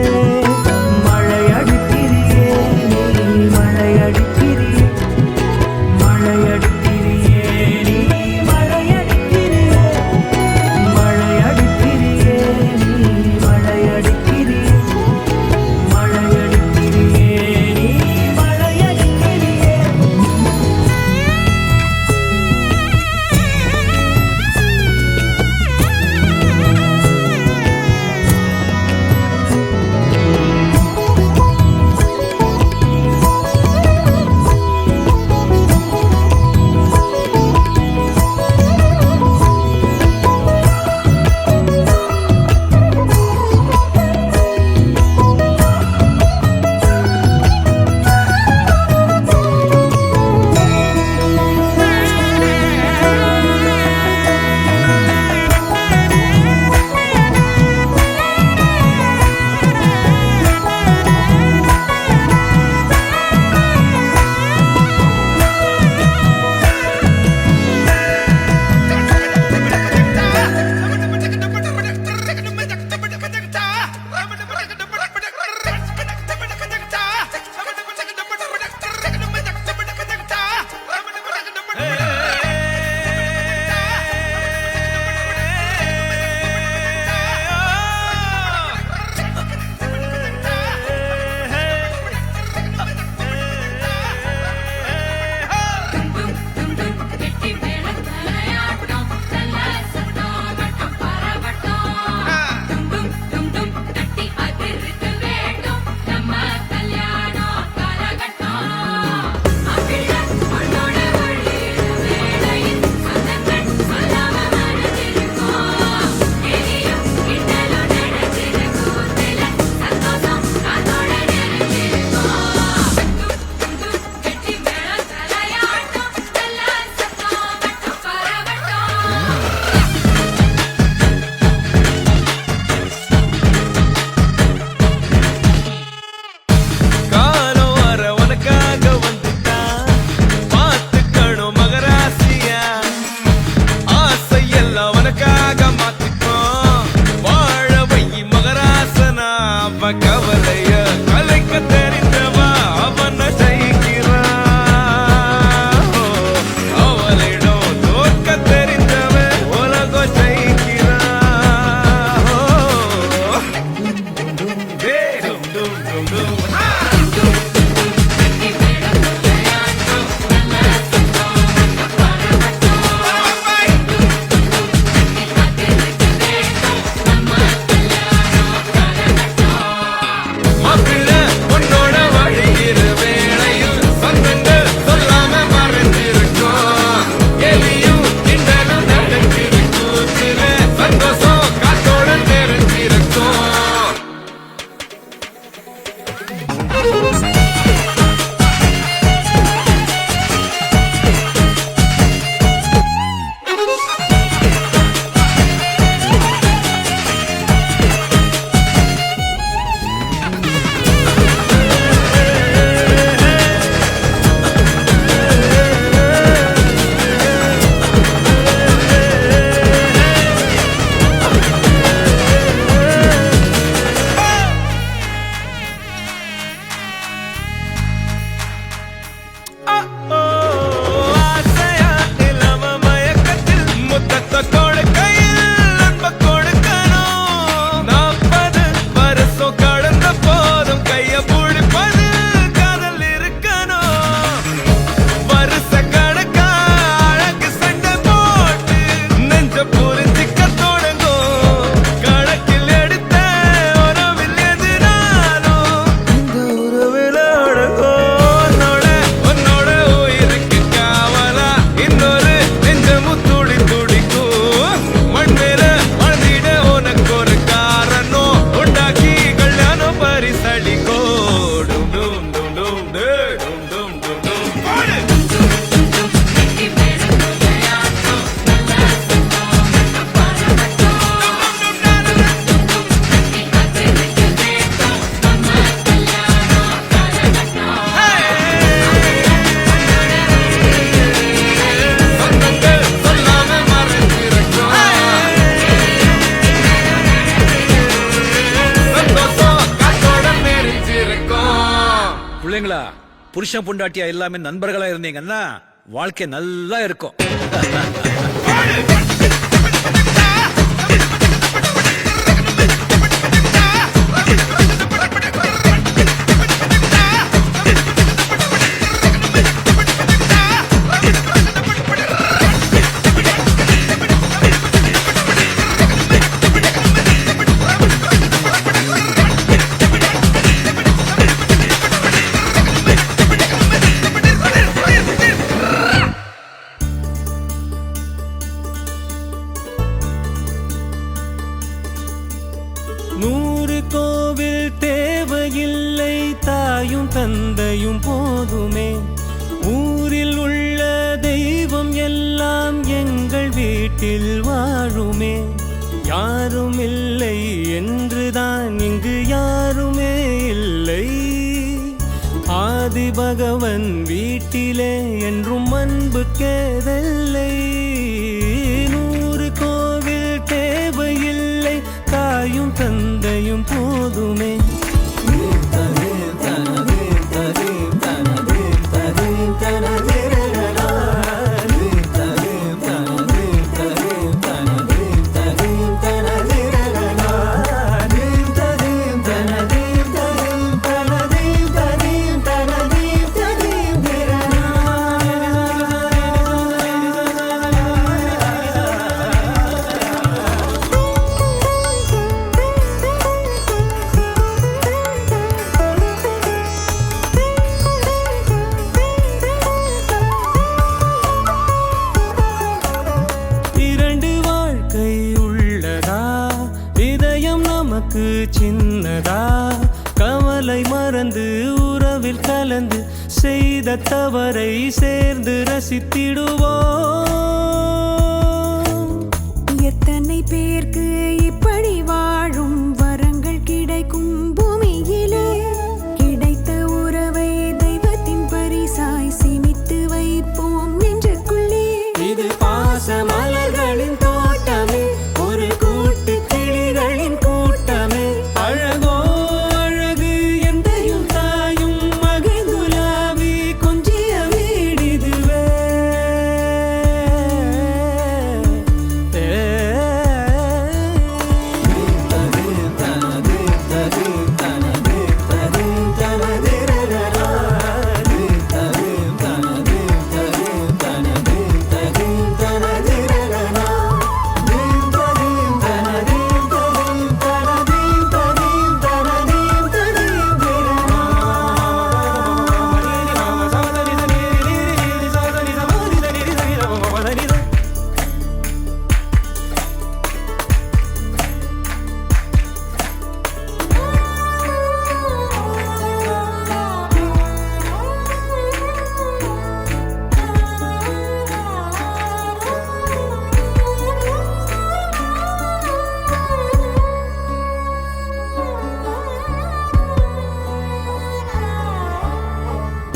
மழை அடிக்கிறியே நீ மழை அடிக்கிறியே மழை அடிக்கிறியே நீ மழை அடிக்கிறியே மழை அடிக்கிறியே நீ மழை அடிக்கிறியே மழை அடிக்கிறியே நீ மழை அடிக்கிறியே புருஷன் பொண்டாட்டியா எல்லாமே நண்பர்களா இருந்தீங்கன்னா வாழ்க்கை நல்லா இருக்கும். நூறு கோவில் தேவையில்லை, தாயும் தந்தையும் போதுமே. ஊரில் உள்ள தெய்வம் எல்லாம் எங்கள் வீட்டில் வாழுமே. யாரும் இல்லை என்றுதான் இங்கு யாருமே இல்லை. ஆதி பகவன் வீட்டிலே என்றும் அன்பு கேதல்லை. நூறு கோவில் தேவையில்லை, தாயும் தந்தையும் போதுமே. சின்னதா கவலை மறந்து உறவில் கலந்து செய்த தவறை சேர்ந்து ரசித்திடுவோம். எத்தனை பேருக்கு இப்படி வாழும் வரங்கள் கிடைக்கும் பூமியிலே. கிடைத்த உறவை தெய்வத்தின் பரிசாய் சேமித்து வைப்போம் நெஞ்சுக்குள்ளே. இது பாச மலர்களின் தோட்டமே, ஒரு கூட்டு கிளிகளின் கூட்டமே. அழகோ அழகு எந்தையும் தாயும் மகிழ்ந்துலாவி கொஞ்சிய வீடிதுவே.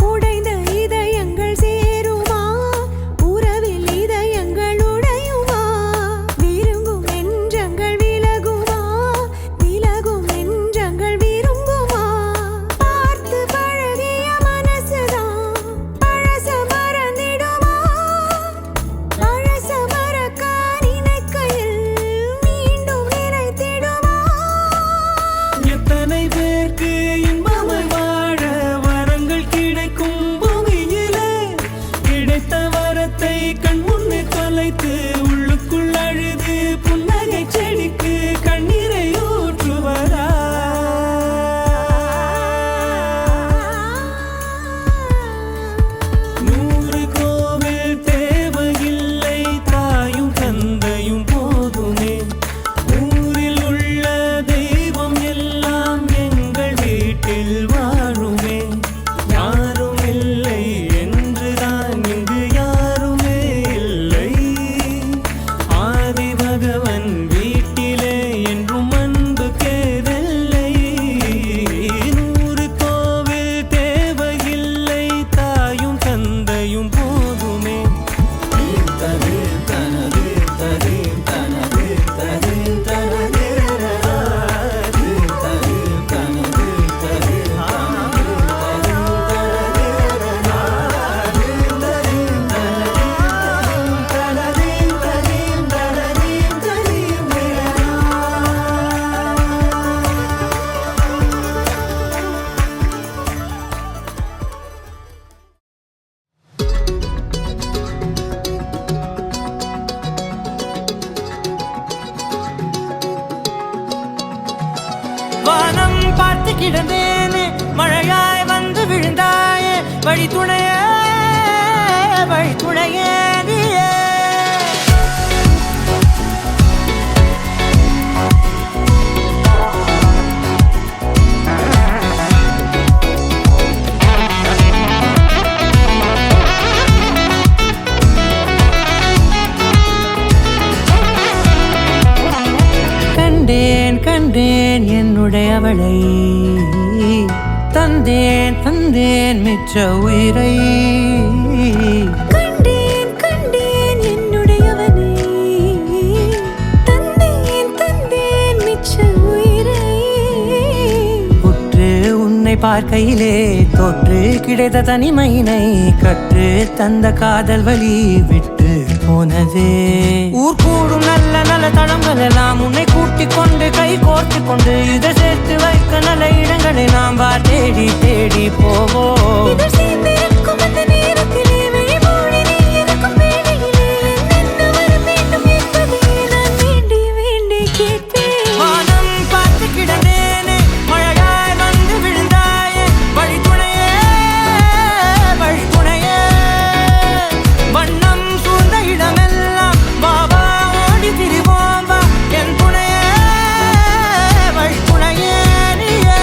உடைந்த இதயங்கள் சேருமா, உறவில் இதயங்கள் உடையுமா. விரும்பும் நெஞ்சங்கள் விலகுமா, விலகும் நெஞ்சங்கள் விரும்புமா. பார்த்து பழகிய மனசுதான் பழச மறந்திடுமா. பழச மறக்க நினைக்கையில் மீண்டும் நினைத்திடுமா. எத்தனை பேருக்கு இன்பமாய் வாழ வரங்கள் கிடைக்கும் பூமியிலே. கிடைத்த வரத்தை கண் முன்னே தொலைத்து உள்ளுக்குள் அழுது புன்னகை செடிக்கு கண்ணீரை ஊற்றுவதா. நூறு கோவில் தேவையில்லை, தாயும் தந்தையும் போதுமே. ஊரில் உள்ள தெய்வம் எல்லாம் எங்கள் வீட்டில் வாழுமே. யாரும் இல்லை என்றுதான் இங்கு யாருமே இல்லை. கிடந்தேனே மழையாய் வந்து விழுந்தாயே வழி துணையே நீயே கண்டேன் என்னுடையவளை தந்தேன் மிச்ச உயிரை கண்டேன் என்னுடையவனை தந்தேன் மிச்ச உயிரை உற்று உன்னை பார்க்கையிலே தொற்று கிடைத்த தனிமையினை கற்று தந்த காதல் வழி விட்டு போனதே ஊர் கூடும் நல்ல நல்ல தளங்கள் எல்லாம் உன்னை கூட்டிக் கொண்டு கை கோர்த்து கொண்டு இதை சேர்த்து வைக்க நல்ல இடங்களை நாம் தேடி தேடி போவோம் சேர்ந்திருக்கும் அந்த நேரத்திலே விழிமூடி நீ இருக்கும் வேளையிலே என்ன வர வேண்டும் என்பதை நான் வேண்டி கேட்பேன் வானம் பார்த்து கிடந்தேனே மழையாய் வந்து விழுந்தாயே வழி துணையே வண்ணம் சூழ்ந்த இடமெல்லாம் பாபா ஓடி திரிவோம் வா என் துணையே வழி துணையே நீயே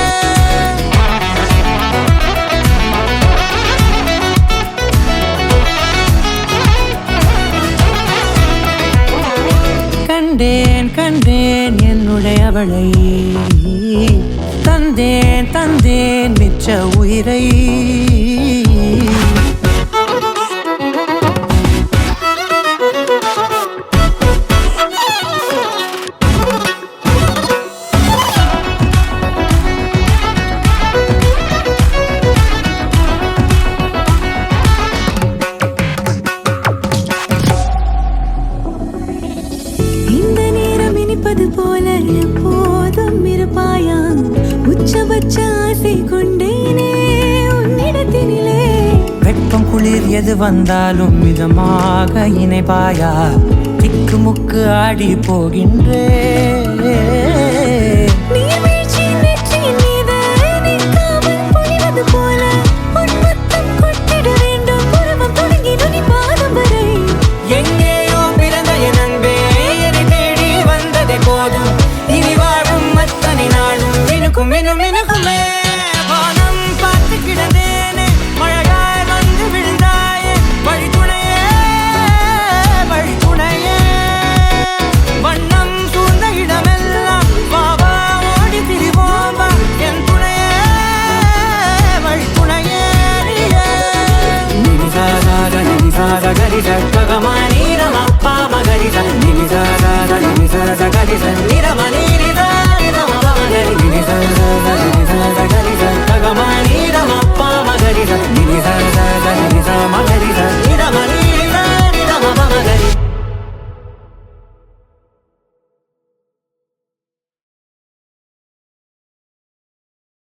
கண்டேன் என்னுடையவளை தந்தேன் மிச்ச உயிரை இந்த நேரம் இனிப்பது போல எப்போதும் இருப்பாயா உச்சபட்ச ஆசை கொண்டேனே உன்னிடத்தினிலே வெப்பம் குளிர் எது வந்தாலும் மிதமாக இணைப்பாயா திக்கு முக்கு ஆடி போகின்றே நீர்வீழ்ச்சி நெற்றியின் மீது நிற்காமல் பொழிவது போல உன் முத்தம் கொட்டிட வேண்டும் உருவம் தொடங்கி நுனி பாதம் வரை எங்கேயோ பிறந்த என் அன்பே என்னை தேடி வந்ததே போதும் இனி வாழும் அத்தனை நாளும் மினுக்குமே வானம் பார்த்து கிடந்தேனே மழையாய் வந்து விழுந்தாயே வழி துணையே வண்ணம் சூழ்ந்த இடமெல்லாம் பாபா ஓடி திரிவோம் வா என் துணையே வழி துணையே நீயே நினிசாத கரிச ககமானி ரமப்பா மகரிச நினிசாத நினிச கரிச நிரமணி நிதா நிரம மகரி நினிச